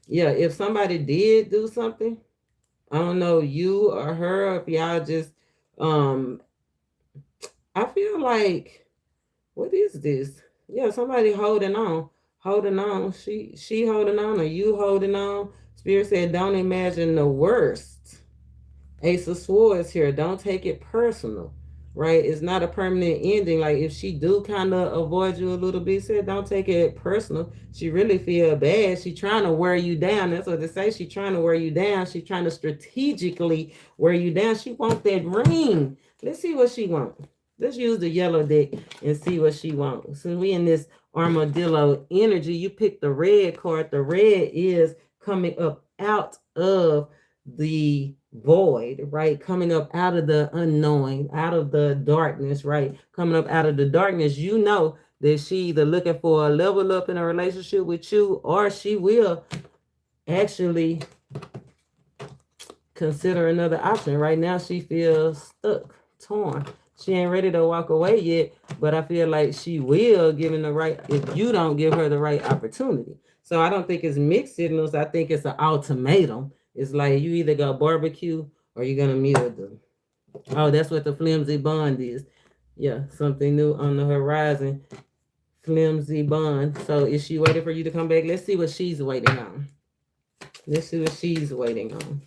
Yeah, if somebody did do something, I don't know, you or her, if y'all just um I feel like, what is this? Yeah, somebody holding on. Holding on. She holding on, or you holding on. Spirit said, don't imagine the worst. Ace of Swords here. Don't take it personal, right? It's not a permanent ending. Like if she do kind of avoid you a little bit, said don't take it personal. She really feel bad. She trying to wear you down. That's what they say. She trying to wear you down. She trying to strategically wear you down. She want that ring. Let's see what she want. Let's use the yellow deck and see what she wants. Since we in this armadillo energy, you pick the red card. The red is coming up out of the void, right? Coming up out of the unknowing, out of the darkness, right? Coming up out of the darkness, you know that she either looking for a level up in a relationship with you, or she will actually consider another option. Right now, she feels stuck, torn. She ain't ready to walk away yet, but I feel like she will, given the right, if you don't give her the right opportunity. So I don't think it's mixed signals. I think it's an ultimatum. It's like you either go barbecue or you're gonna meet them. Oh, that's what the flimsy bond is. Yeah, something new on the horizon. Flimsy bond. So is she waiting for you to come back? Let's see what she's waiting on. Let's see what she's waiting on.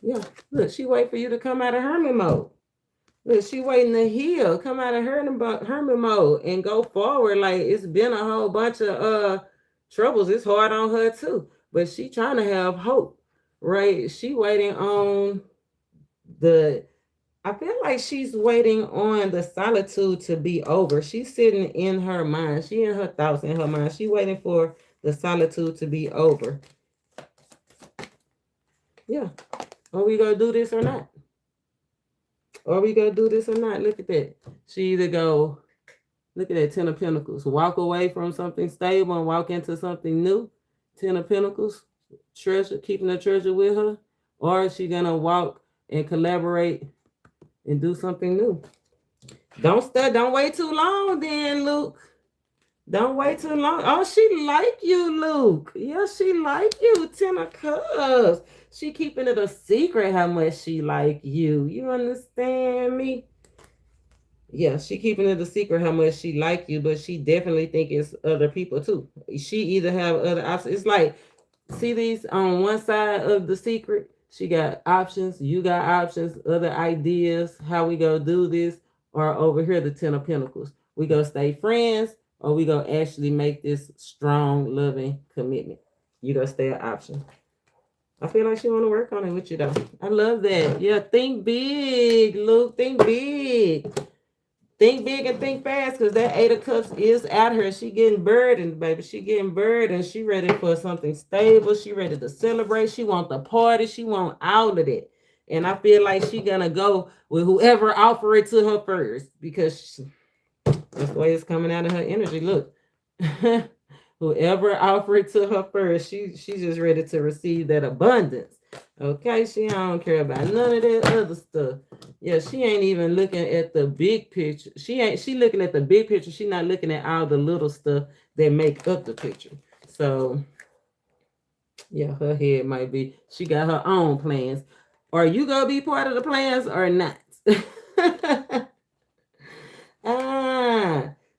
Yeah, look, she wait for you to come out of hermit mode. Look, she waiting to heal, come out of hermit mode and go forward. Like it's been a whole bunch of troubles. It's hard on her too, but she trying to have hope, right? She waiting on the. I feel like she's waiting on the solitude to be over. She's sitting in her mind. She in her thoughts in her mind. She waiting for the solitude to be over. Yeah. Are we gonna do this or not? Are we gonna do this or not? Look at that. She either go, look at that, 10 of Pentacles. Walk away from something stable and walk into something new. 10 of Pentacles, treasure, keeping the treasure with her. Or is she gonna walk and collaborate and do something new? Don't wait too long then, Luke. Don't wait too long. Oh, she like you, Luke. Yeah, she like you. 10 of Cups. She keeping it a secret how much she like you. You understand me? Yeah, she keeping it a secret how much she like you, but she definitely think it's other people too. She either have other options. It's like, see these on one side of the secret, she got options, you got options, other ideas, how we go do this, or over here the 10 of Pentacles. We go stay friends, or we go actually make this strong, loving commitment. You go stay an option. I feel like she want to work on it with you though. I love that. Yeah, think big, Luke. Think big. Think big and think fast, because that 8 of Cups is at her. She getting burdened, baby. She getting burdened. She ready for something stable. She ready to celebrate. She want the party. She want all of it. And I feel like she gonna go with whoever offer it to her first, because that's the way it's coming out of her energy. Look. Whoever offered to her first, she's just ready to receive that abundance. Okay, she don't care about none of that other stuff. Yeah, she ain't even looking at the big picture. She looking at the big picture. She not looking at all the little stuff that make up the picture. So yeah, her head might be, she got her own plans. Are you gonna be part of the plans or not?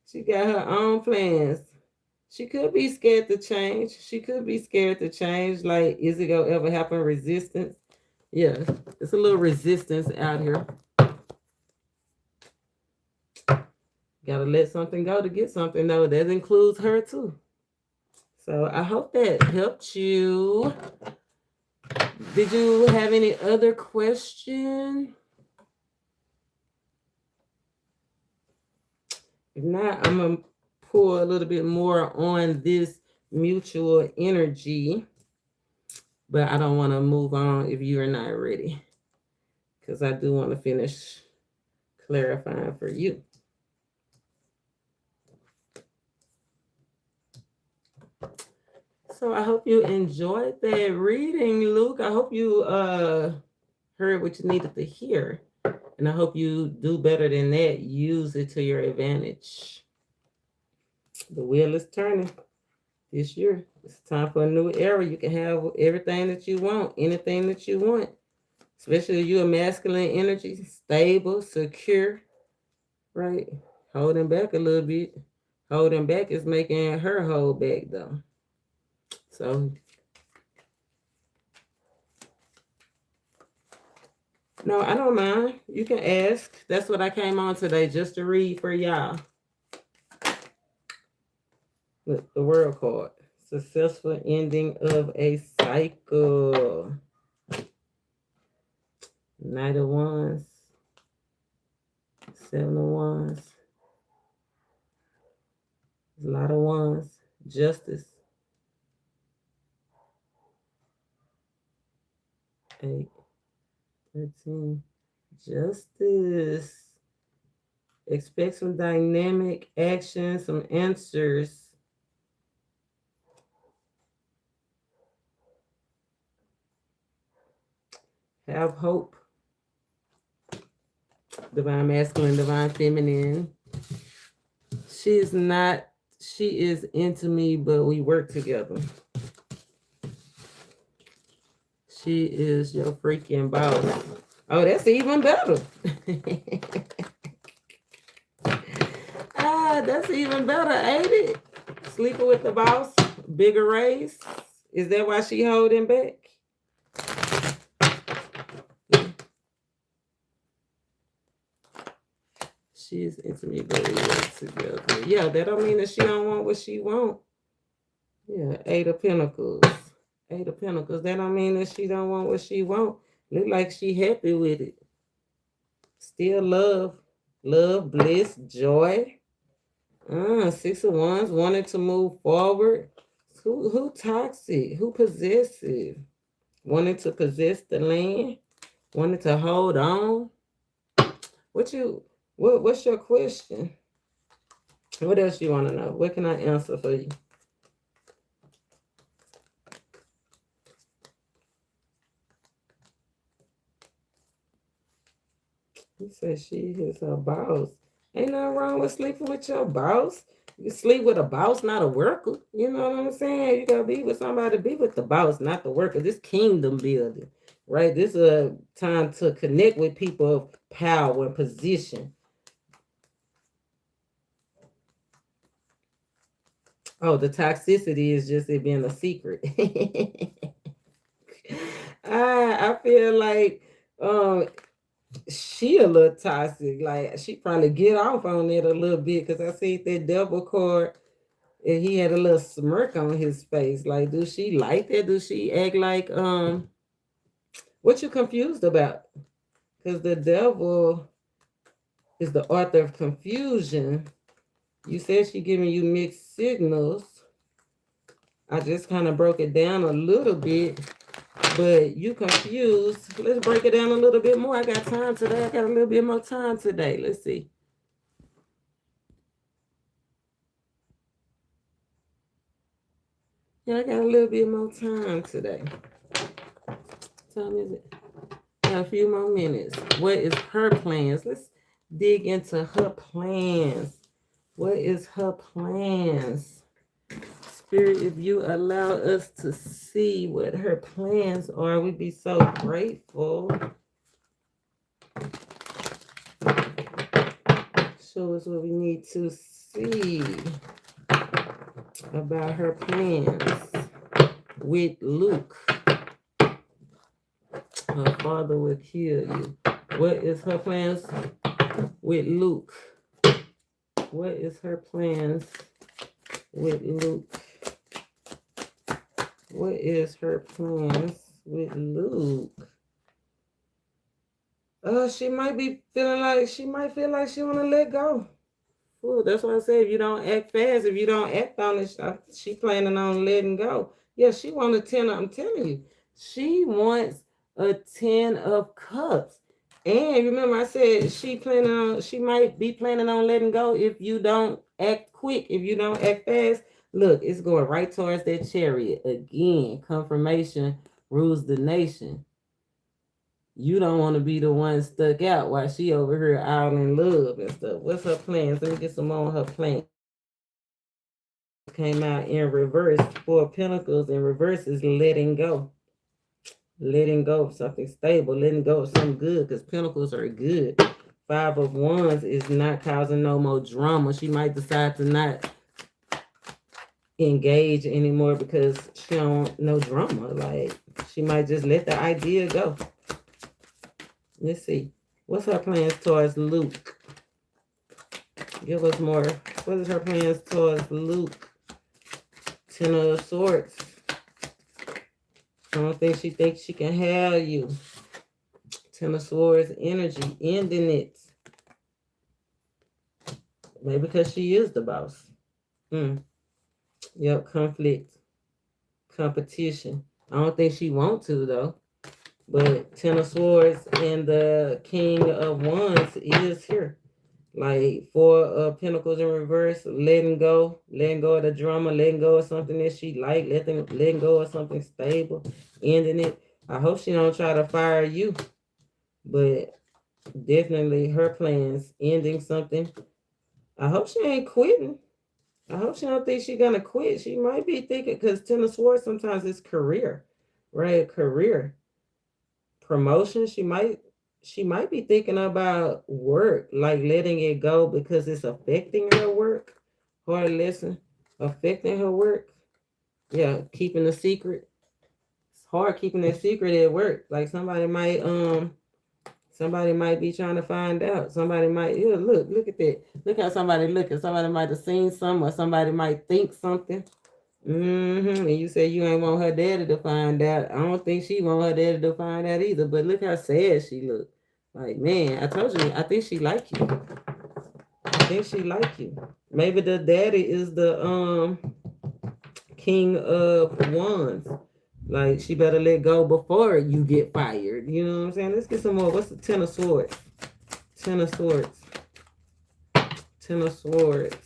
She got her own plans. She could be scared to change. She could be scared to change. Like, is it gonna ever happen? Resistance. Yeah, it's a little resistance out here. Gotta let something go to get something, though. That includes her too. So I hope that helped you. Did you have any other question? If not, I'm gonna pour a little bit more on this mutual energy. but I don't want to move on if you are not ready, because I do want to finish clarifying for you. So I hope you enjoyed that reading, Luke. I hope you heard what you needed to hear. And I hope you do better than that. Use it to your advantage. The wheel is turning this year. It's time for a new era. You can have everything that you want, anything that you want. Especially if you're a masculine energy, stable, secure, right? Holding back a little bit. Holding back is making her hold back, though. So, no, I don't mind. You can ask. That's what I came on today, just to read for y'all. Look, the world card. Successful ending of a cycle. Knight of Wands. Seven of Wands. A lot of Wands. Justice. 8. 13. Justice. Expect some dynamic action, some answers. Have hope. Divine masculine, divine feminine. She is into me, but we work together. She is your freaking boss. Oh, that's even better. That's even better, ain't it? Sleeping with the boss, bigger raise. Is that why she holding back? She is into me, but we work together. Yeah, that don't mean that she don't want what she want. Yeah, 8 of Pentacles. 8 of Pentacles. That don't mean that she don't want what she want. Look like she happy with it. Still love, bliss, joy. 6 of Wands, wanting to move forward. Who toxic? Who possessive? Wanting to possess the land? Wanting to hold on? What's your question? What else you want to know? What can I answer for you? He says she is her boss. Ain't nothing wrong with sleeping with your boss. You sleep with a boss, not a worker. You know what I'm saying? You gotta be with somebody, be with the boss, not the worker. This kingdom building, right? This is a time to connect with people of power and position. Oh, the toxicity is just it being a secret. I feel like she a little toxic. Like she probably get off on it a little bit, because I see that devil card and he had a little smirk on his face. Like, do she like that? Do she act like what you confused about? Because the devil is the author of confusion. You said she giving you mixed signals. I just kind of broke it down a little bit, but you confused. Let's break it down a little bit more. I got time today. I got a little bit more time today. Let's see. Yeah, I got a little bit more time today. What time is it? Got a few more minutes. What is her plans? Let's dig into her plans. What is her plans? Spirit, if you allow us to see what her plans are, we'd be so grateful. Show us what we need to see about her plans with Luke. Her father will kill you. What is her plans with Luke? What is her plans with Luke? What is her plans with Luke? She might feel like she want to let go. Ooh, that's why I say if you don't act fast, if you don't act on it, she planning on letting go. Yeah, she want to tend. I'm telling you, She wants a 10 of cups. And remember, I said she might be planning on letting go if you don't act quick, if you don't act fast. Look, it's going right towards that chariot. Again, confirmation rules the nation. You don't want to be the one stuck out while she over here out in love and stuff. What's her plans? Let me get some more on her plans. Came out in reverse. Four of Pentacles in reverse is letting go. Letting go of something stable, letting go of something good, because Pentacles are good. Five of Wands is not causing no more drama. She might decide to not engage anymore because she don't no drama. Like, she might just let the idea go. Let's see. What's her plans towards Luke? Give us more. What is her plans towards Luke? Ten of Swords. I don't think she thinks she can have you. Ten of Swords energy, ending it. Maybe because she is the boss. Yep, conflict, competition. I don't think she wants to, though. But Ten of Swords and the King of Wands is here. Like, Four of Pentacles in reverse, letting go of the drama, letting go of something that she like, letting go of something stable, ending it. I hope she don't try to fire you, but definitely her plans, ending something. I hope she ain't quitting. I hope she don't think she's gonna quit. She might be thinking, because Ten of Swords sometimes it's career, right? Career. Promotion. She might be thinking about work, like letting it go because it's affecting her work. Hard lesson. Affecting her work. Yeah, keeping a secret. It's hard keeping that secret at work. Like somebody might be trying to find out. Somebody might, yeah, look at that. Look how somebody looking. Somebody might have seen something, or somebody might think something. And you say you ain't want her daddy to find out. I don't think she want her daddy to find out either. But look how sad she look. Like, man, I told you, I think she like you. I think she like you. Maybe the daddy is the King of Wands. Like, she better let go before you get fired. You know what I'm saying? Let's get some more. What's the Ten of Swords? Ten of Swords. Ten of Swords.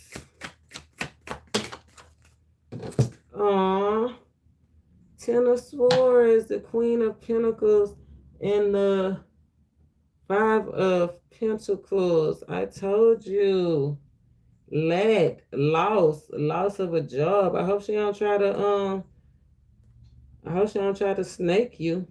Aww. Ten of Swords, the Queen of Pentacles, and the Five of Pentacles. I told you. Lack, loss of a job. I hope she don't try to snake you.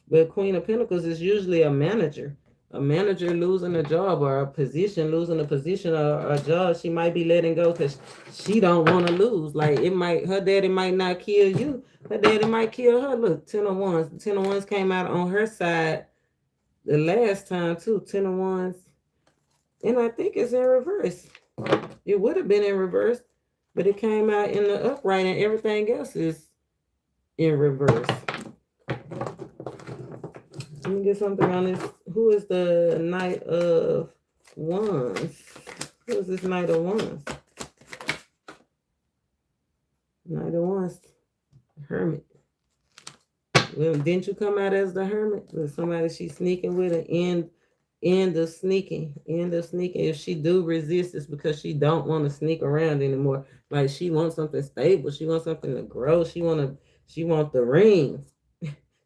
But Queen of Pentacles is usually a manager. A manager losing a job, or a position, losing a position or a job. She might be letting go because she don't want to lose. Like, her daddy might not kill you. Her daddy might kill her. Look, Ten of Wands. Ten of Wands came out on her side the last time too. Ten of Wands. And I think it's in reverse. It would have been in reverse, but it came out in the upright, and everything else is in reverse. Let me get something on this. Who is the Knight of Wands? Who is this Knight of Wands? Knight of Wands. Hermit. Well, didn't you come out as the Hermit? With somebody she's sneaking with, an end of sneaking. If she do resist, it's because she don't want to sneak around anymore. Like, she wants something stable. She wants something to grow. She want the ring.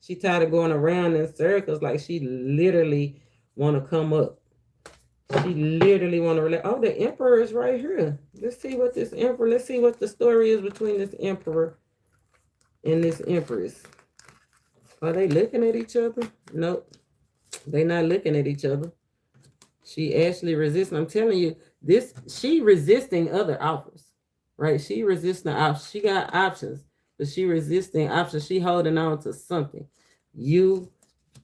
She tired of going around in circles. Like, she literally want to come up. She literally want to relate. Oh, the Emperor is right here. Let's see what the story is between this Emperor and this Empress. Are they looking at each other? Nope. They not looking at each other. She actually resisting. I'm telling you, she resisting other offers, right? She resisting options. She got options, but she resisting options. She holding on to something. You,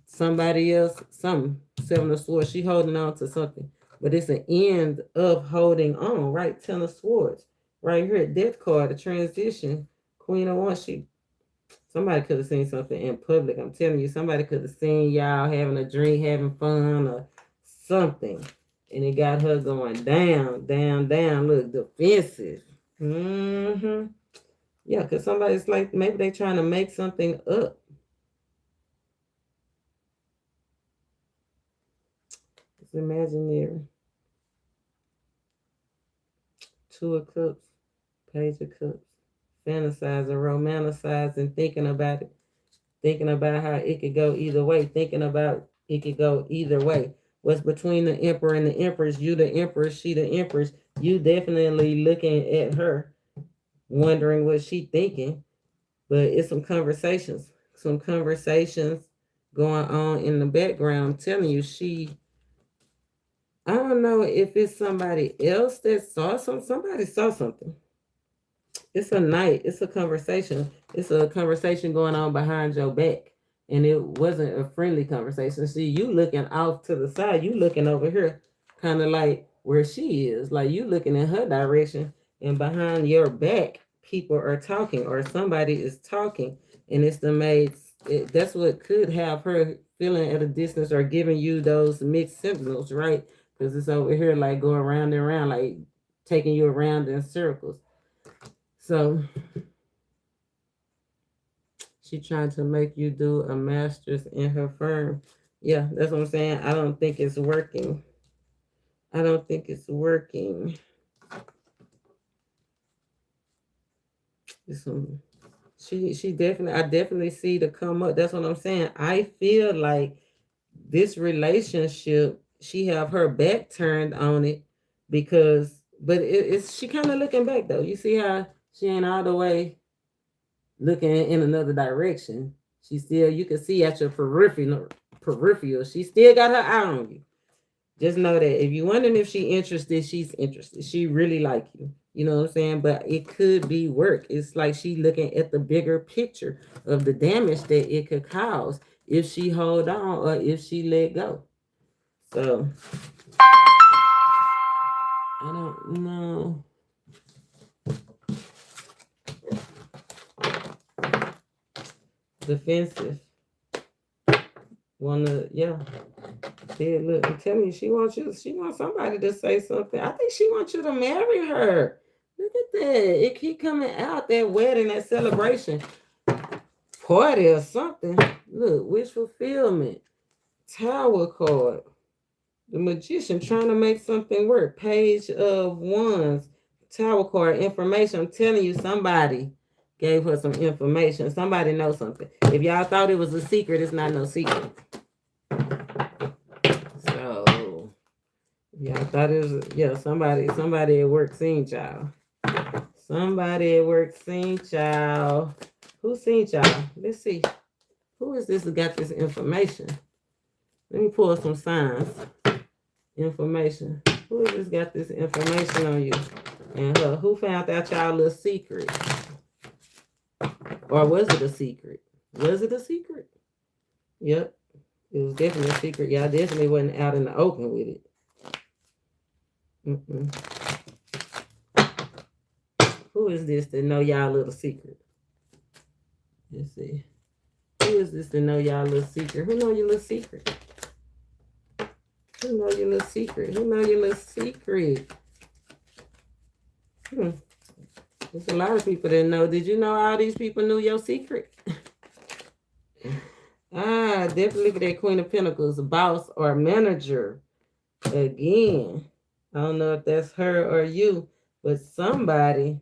somebody else, something. Seven of Swords. She holding on to something, but it's an end of holding on, right? Ten of Swords, right here. Death card, the transition. Queen of Wands. Somebody could have seen something in public. I'm telling you, somebody could have seen y'all having a drink, having fun, or something. And it got her going down. Look, defensive. Yeah, because somebody's like, maybe they're trying to make something up. It's imaginary. Two of Cups, Page of Cups. Fantasizing, romanticizing, thinking about it. Thinking about how it could go either way. Thinking about it could go either way. What's between the Emperor and the Empress? You the Empress, she the Empress. You definitely looking at her, wondering what she thinking. But it's some conversations going on in the background. I'm telling you, I don't know if it's somebody else that saw something. Somebody saw something. It's a night. It's a conversation. It's a conversation going on behind your back. And it wasn't a friendly conversation. See, you looking off to the side, you looking over here, kind of like where she is. Like you looking in her direction, and behind your back, people are talking or somebody is talking. And it's the that's what could have her feeling at a distance or giving you those mixed signals, right? Because it's over here like going round and round, like taking you around in circles. So she trying to make you do a master's in her firm. Yeah, that's what I'm saying. I don't think it's working. I don't think it's working. She definitely, I definitely see the come up. That's what I'm saying. I feel like this relationship, she have her back turned on it because, but it's she kind of looking back though. You see how she ain't all the way looking in another direction. She still, you can see at your peripheral. She still got her eye on you. Just know that if you're wondering if she's interested. She really like you. You know what I'm saying? But it could be work. It's like she looking at the bigger picture of the damage that it could cause if she hold on or if she let go. So I don't know. Defensive. Yeah. Yeah, look, I'm telling you, she wants somebody to say something. I think she wants you to marry her. Look at that. It keep coming out, that wedding, that celebration, party or something. Look, wish fulfillment. Tower card. The magician trying to make something work. Page of Wands. Tower card. Information. I'm telling you, somebody gave her some information. Somebody knows something. If y'all thought it was a secret, it's not no secret. So, yeah, I thought it was, yeah, somebody at work seen y'all. Somebody at work seen y'all. Who seen y'all? Let's see. Who is this that got this information? Let me pull some signs. Information. Who is this got this information on you? And who found out y'all little secret? Or was it a secret? Was it a secret? Yep. It was definitely a secret. Y'all definitely wasn't out in the open with it. Who is this that know y'all little secret? Let's see. Who is this that know y'all little secret? Who know your little secret? Who know your little secret? Who know your little secret? There's a lot of people that know. Did you know all these people knew your secret? Definitely look at that Queen of Pentacles, boss or manager. Again, I don't know if that's her or you, but somebody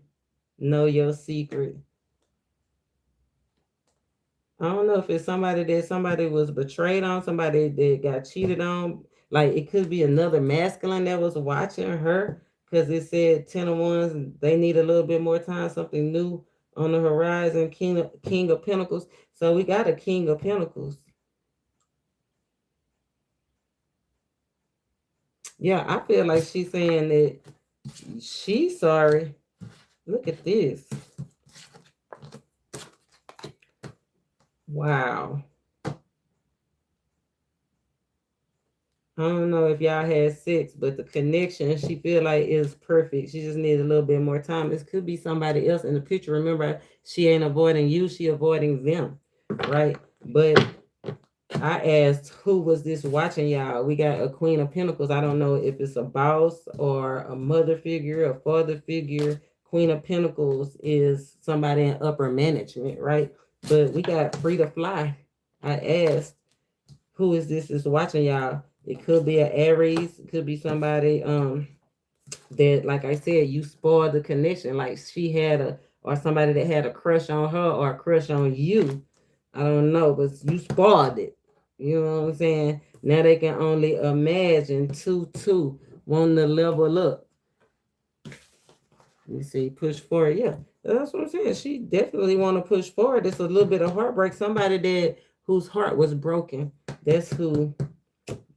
know your secret. I don't know if it's somebody that somebody was betrayed on, somebody that got cheated on. Like it could be another masculine that was watching her because it said 10 of Wands. They need a little bit more time, something new on the horizon. King of Pentacles. So we got a King of Pentacles. Yeah, I feel like she's saying that she's sorry. Look at this. Wow. I don't know if y'all had sex, but the connection she feel like is perfect. She just needs a little bit more time. This could be somebody else in the picture. Remember, she ain't avoiding you, she avoiding them, right? But I asked who was this watching y'all. We got a Queen of Pentacles. I don't know if it's a boss or a mother figure, a father figure, Queen of Pentacles is somebody in upper management, right? But we got free to fly. I asked, who is this is watching y'all? It could be an Aries. It could be somebody that, like I said, you spoiled the connection. Like she had or somebody that had a crush on her or a crush on you. I don't know, but you spoiled it. You know what I'm saying? Now they can only imagine two wanting to level up. Let me see, push forward. Yeah, that's what I'm saying. She definitely want to push forward. It's a little bit of heartbreak. Somebody that whose heart was broken. That's who.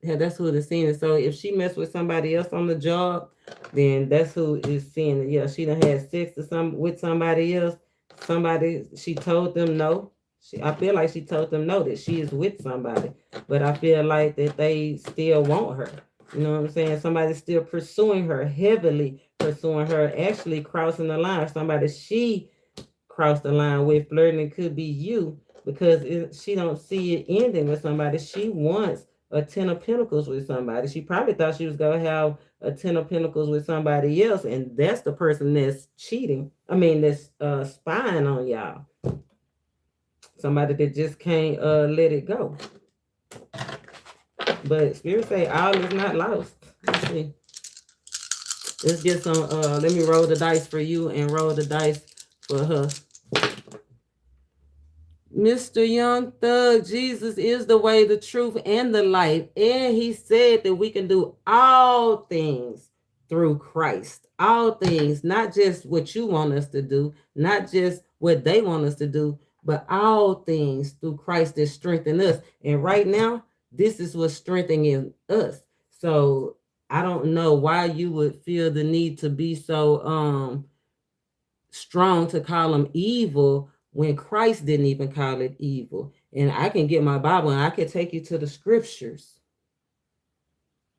Yeah, that's who the scene is. So if she messed with somebody else on the job, then that's who is seeing it. Yeah, she done had sex with somebody else. Somebody, she told them no. I feel like she told them no, that she is with somebody. But I feel like that they still want her. You know what I'm saying? Somebody's still pursuing her, heavily pursuing her, actually crossing the line. Somebody she crossed the line with, flirting. It could be you, because she don't see it ending with somebody. She wants a 10 of Pentacles with somebody. She probably thought she was going to have a 10 of Pentacles with somebody else, and that's the person that's cheating. I mean, that's spying on y'all. Somebody that just can't let it go. But Spirit say all is not lost. Let's see. Let's get some, let me roll the dice for you and roll the dice for her. Mr. Young Thug, Jesus is the way, the truth, and the life. And he said that we can do all things through Christ. All things, not just what you want us to do, not just what they want us to do, but all things through Christ that strengthen us. And right now, this is what's strengthening us. So I don't know why you would feel the need to be so strong to call them evil when Christ didn't even call it evil. And I can get my Bible and I can take you to the scriptures.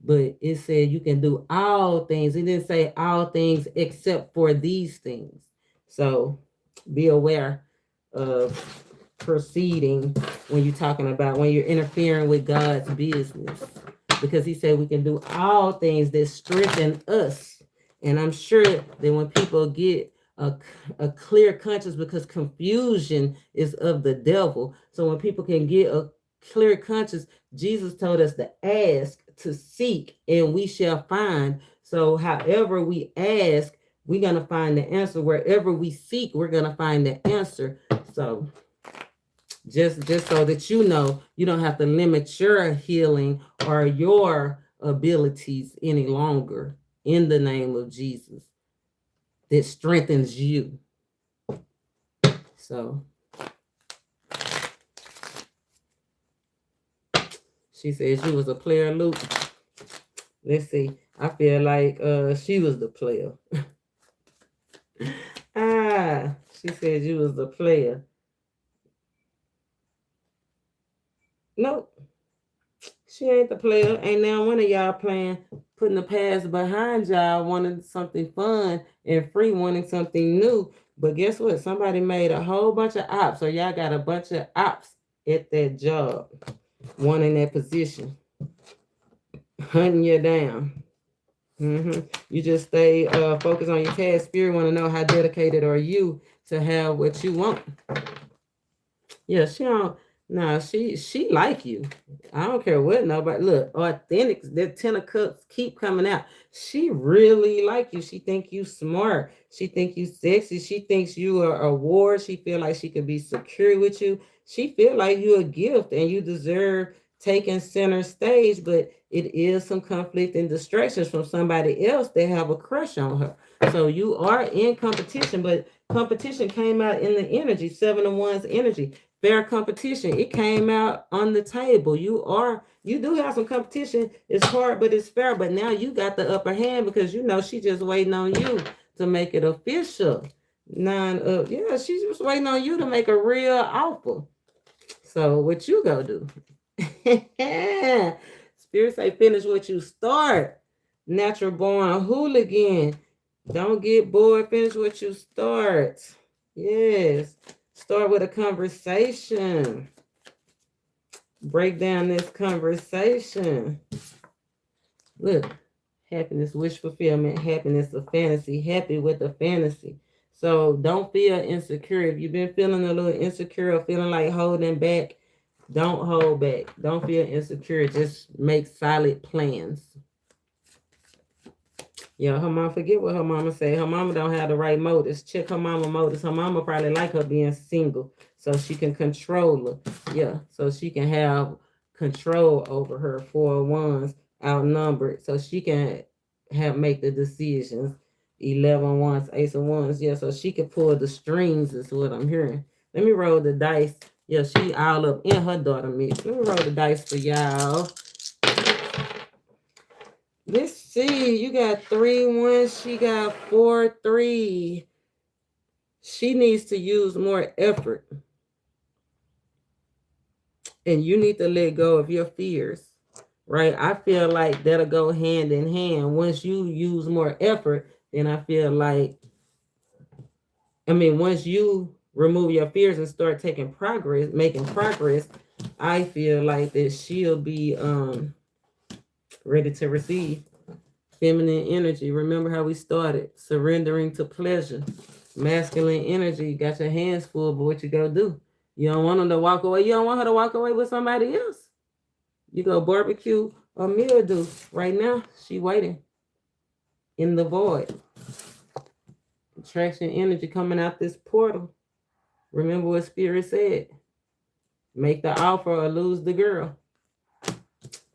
But it said you can do all things. It didn't say all things except for these things. So be aware of proceeding when you're talking about, when you're interfering with God's business. Because he said we can do all things that strengthen us. And I'm sure that when people get a clear conscience, because confusion is of the devil. So when people can get a clear conscience, Jesus told us to ask, to seek, and we shall find. So however we ask, we're going to find the answer. Wherever we seek, we're going to find the answer. So just so that you know, you don't have to limit your healing or your abilities any longer, in the name of Jesus, that strengthens you. So she said she was a player, Luke. Let's see. I feel like she was the player. She said you was the player. Nope. She ain't the player. Ain't now one of y'all putting the past behind y'all, wanting something fun and free, wanting something new. But guess what? Somebody made a whole bunch of ops. So y'all got a bunch of ops at that job, wanting that position, hunting you down. You just stay focused on your task. Spirit want to know how dedicated are you to have what you want. Yeah, she don't. No, she like you. I don't care what nobody. Look, authentic. The 10 of Cups keep coming out. She really like you. She think you smart. She think you sexy. She thinks you are a ward. She feel like she could be secure with you. She feel like you a gift and you deserve taking center stage. But it is some conflict and distractions from somebody else that have a crush on her. So you are in competition, but competition came out in the energy, 7 of Wands energy. Fair competition. It came out on the table. You do have some competition. It's hard, but it's fair. But now you got the upper hand because you know she just waiting on you to make it official. Yeah, she's just waiting on you to make a real offer. So what you go do? Spirit say finish what you start. Natural born hooligan. Don't get bored. Finish what you start. Yes. Start with a conversation. Break down this conversation. Look, happiness, wish fulfillment, happiness of fantasy, happy with the fantasy. So don't feel insecure. If you've been feeling a little insecure or feeling like holding back, don't hold back. Don't feel insecure. Just make solid plans. Yeah, her mom, forget what her mama say. Her mama don't have the right motives. Check her mama motives. Her mama probably like her being single so she can control her. Yeah, so she can have control over her 4 1s outnumbered so she can make the decisions. 11 ones, ace of ones. Yeah, so she can pull the strings is what I'm hearing. Let me roll the dice. Yeah, she all up in her daughter mix. Let me roll the dice for y'all. Let's see. You got 3 1. She got 4 3. She needs to use more effort. And you need to let go of your fears. Right? I feel like that'll go hand in hand. Once you use more effort, then I feel like, once you remove your fears and start making progress, I feel like that she'll be ready to receive. Feminine energy. Remember how we started. Surrendering to pleasure. Masculine energy. You got your hands full, but what you go do? You don't want them to walk away. You don't want her to walk away with somebody else. You go barbecue or meal do. Right now, she waiting in the void. Attraction energy coming out this portal. Remember what Spirit said. Make the offer or lose the girl.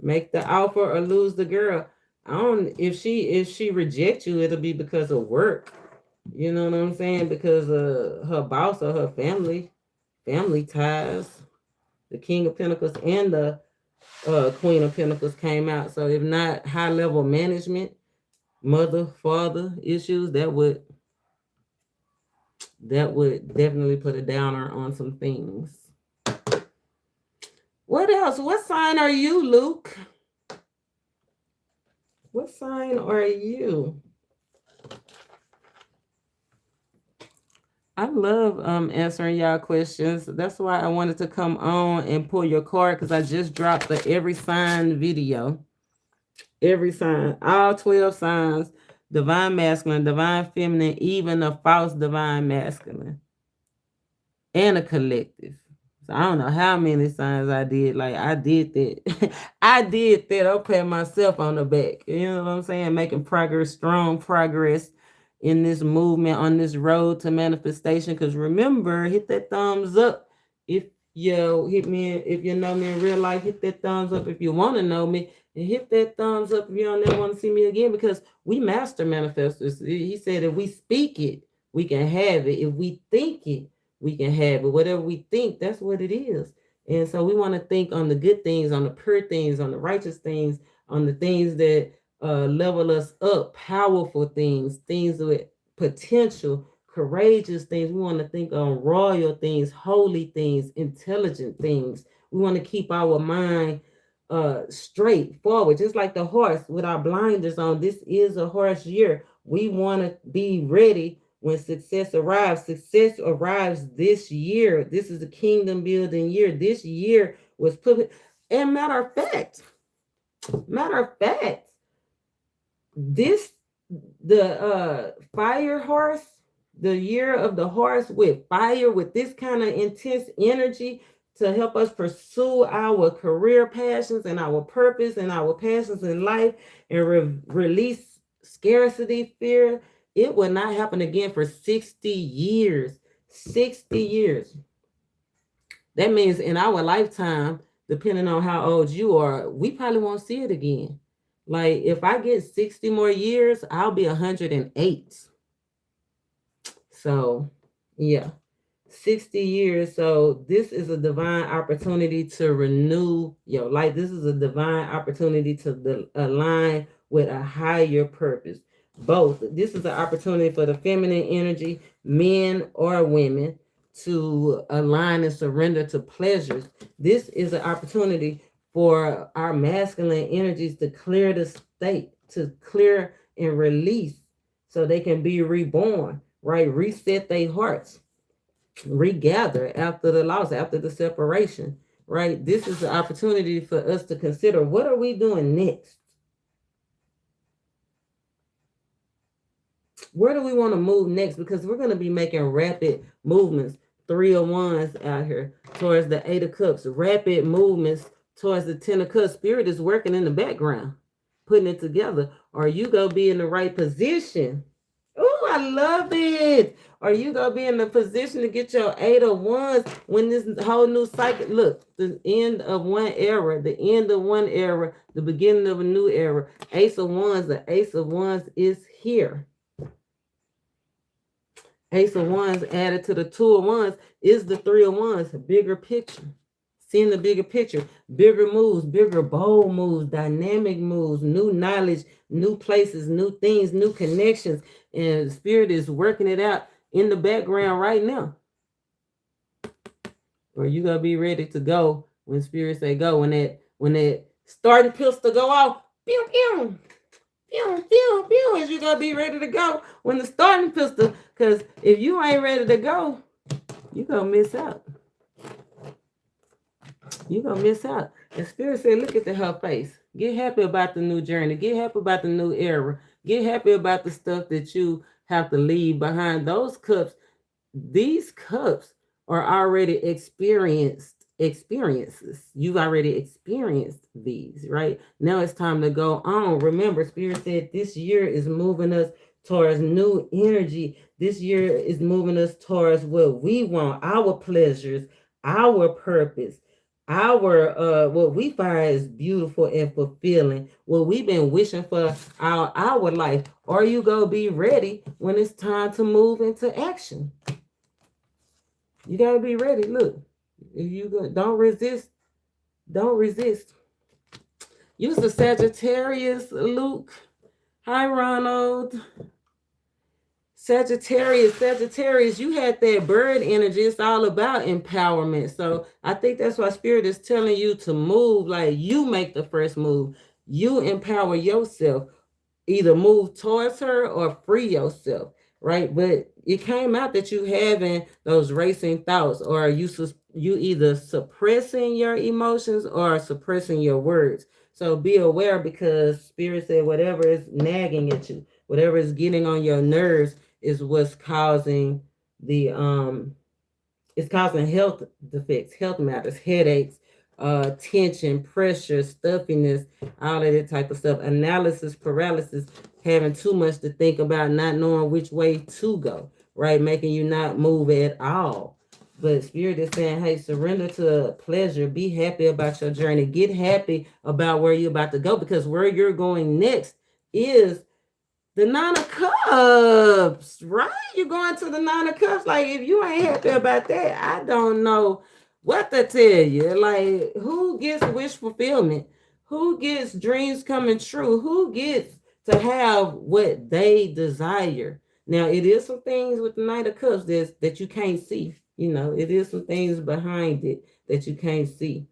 Make the offer or lose the girl. If she rejects you, it'll be because of work. You know what I'm saying? Because of her boss or her family ties. The King of Pentacles and the Queen of Pentacles came out. So if not high level management, mother, father issues, that would definitely put a downer on some things. What else? What sign are you, Luke? What sign are you? I love answering y'all questions. That's why I wanted to come on and pull your card, because I just dropped the every sign video. Every sign, all 12 signs, divine masculine, divine feminine, even a false divine masculine, and a collective. So I don't know how many signs I did. Like I did that. I did that. I'll pat myself on the back. You know what I'm saying? Making progress, strong progress in this movement on this road to manifestation. Because remember, hit that thumbs up if you know me in real life. Hit that thumbs up if you want to know me, and hit that thumbs up if you don't ever want to see me again, because we master manifestors. He said if we speak it, we can have it. If we think it, we can have it. Whatever we think, that's what it is. And so we want to think on the good things, on the pure things, on the righteous things, on the things that level us up, powerful things, things with potential, courageous things. We want to think on royal things, holy things, intelligent things. We want to keep our mind straight forward, just like the horse with our blinders on. This is a horse year. We want to be ready when success arrives. Success arrives this year. This is a kingdom building year. This year was put. And matter of fact, the fire horse, the year of the horse with fire, with this kind of intense energy to help us pursue our career passions and our purpose and our passions in life, and release scarcity fear. It will not happen again for 60 years. 60 years. That means in our lifetime, depending on how old you are, we probably won't see it again. Like if I get 60 more years, I'll be 108. So, yeah. 60 years. So this is a divine opportunity to renew your life. This is a divine opportunity to align with a higher purpose. Both. This is an opportunity for the feminine energy, men or women, to align and surrender to pleasures. This is an opportunity for our masculine energies to clear the state, to clear and release so they can be reborn, right? Reset their hearts, regather after the loss, after the separation, right? This is the opportunity for us to consider, what are we doing next? Where do we want to move next? Because we're going to be making rapid movements, 3 of Wands out here towards the 8 of Cups, rapid movements towards the 10 of Cups. Spirit is working in the background, putting it together. Or you go be in the right position. Oh, I love it. Or you gonna be in the position to get your 8 of Wands when this whole new cycle. Look, the end of one era, the end of one era, the beginning of a new era. Ace of Wands, the Ace of Wands is here. Ace of Wands added to the 2 of Wands is the 3 of Wands. Bigger picture. Seeing the bigger picture, bigger moves, bigger bold moves, dynamic moves, new knowledge, new places, new things, new connections. And Spirit is working it out in the background right now. Or you gotta be ready to go when Spirit say go. When that starting pistol go off, pew pew, pew pew pew. As you gotta be ready to go when the starting pistol. Because if you ain't ready to go, you gonna miss out. You're gonna miss out. And Spirit said, look at her face. Get happy about the new journey. Get happy about the new era. Get happy about the stuff that you have to leave behind. Those cups, these cups are already experiences. You've already experienced these, right? Now it's time to go on. Remember, Spirit said this year is moving us towards new energy. This year is moving us towards what we want, our pleasures, our purpose, our what we find is beautiful and fulfilling, what we've been wishing for our life. Or you go be ready when it's time to move into action. You gotta be ready. Look, if you go, don't resist. Use the Sagittarius, Luke. Hi, Ronald. Sagittarius, you had that bird energy. It's all about empowerment. So I think that's why Spirit is telling you to move. Like, you make the first move. You empower yourself. Either move towards her or free yourself, right? But it came out that you having those racing thoughts, or you either suppressing your emotions or suppressing your words. So be aware, because Spirit said whatever is nagging at you, whatever is getting on your nerves, is what's causing it's causing health defects, health matters, headaches, tension, pressure, stuffiness, all of that type of stuff. Analysis paralysis, having too much to think about, not knowing which way to go, right? Making you not move at all. But Spirit is saying, hey, surrender to pleasure. Be happy about your journey. Get happy about where you're about to go, because where you're going next is the 9 of Cups, right? You're going to the 9 of Cups. Like, if you ain't happy about that, I don't know what to tell you. Like, who gets wish fulfillment? Who gets dreams coming true? Who gets to have what they desire? Now, it is some things with the 9 of Cups that you can't see. You know, it is some things behind it that you can't see.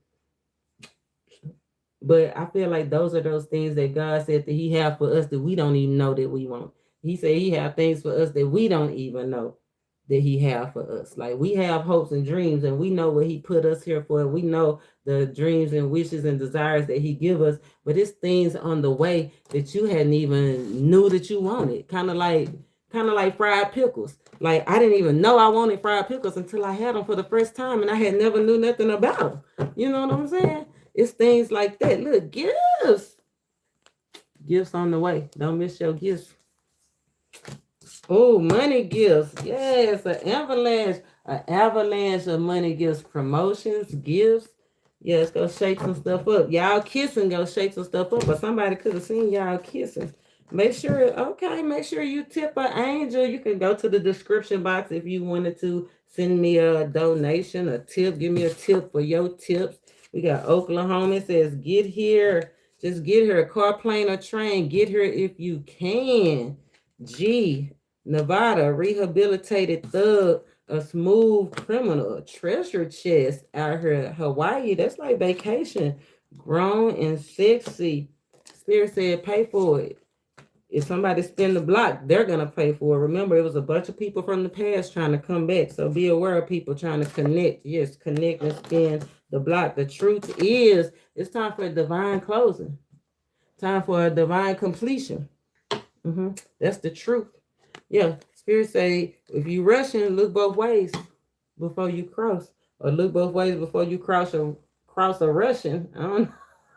But I feel like those are those things that God said that He have for us that we don't even know that we want. He said He have things for us that we don't even know that He have for us. Like, we have hopes and dreams, and we know what He put us here for. We know the dreams and wishes and desires that He give us, but it's things on the way that you hadn't even knew that you wanted. Kind of like fried pickles. Like, I didn't even know I wanted fried pickles until I had them for the first time, and I had never knew nothing about them. You know what I'm saying? It's things like that. Look, gifts. Gifts on the way. Don't miss your gifts. Oh, money gifts. Yes, an avalanche of money gifts, promotions, gifts. Yes, go shake some stuff up. Y'all kissing, go shake some stuff up. But somebody could have seen y'all kissing. Make sure you tip an angel. You can go to the description box if you wanted to send me a donation, a tip. Give me a tip for your tips. We got Oklahoma. It says, get here. Just get here. Car, plane, or train. Get here if you can. G, Nevada. Rehabilitated thug. A smooth criminal. A treasure chest out here. Hawaii. That's like vacation. Grown and sexy. Spirit said, pay for it. If somebody spin the block, they're going to pay for it. Remember, it was a bunch of people from the past trying to come back. So be aware of people trying to connect. Yes, connect and spin the block. The truth is, it's time for a divine closing. Time for a divine completion. That's the truth. Yeah, Spirit say if you rushing, look both ways before you cross, or look both ways before you cross a Russian. I don't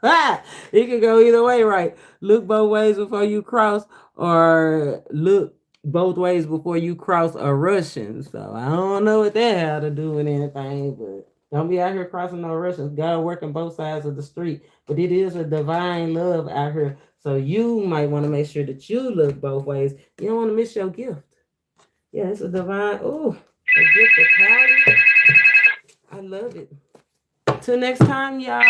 know. It can go either way, right? Look both ways before you cross, or look both ways before you cross a Russian. So I don't know what that had to do with anything, but don't be out here crossing no Russians. God working both sides of the street, but it is a divine love out here. So you might want to make sure that you look both ways. You don't want to miss your gift. Yeah, it's a divine. Oh, a gift of power. I love it. Till next time, y'all.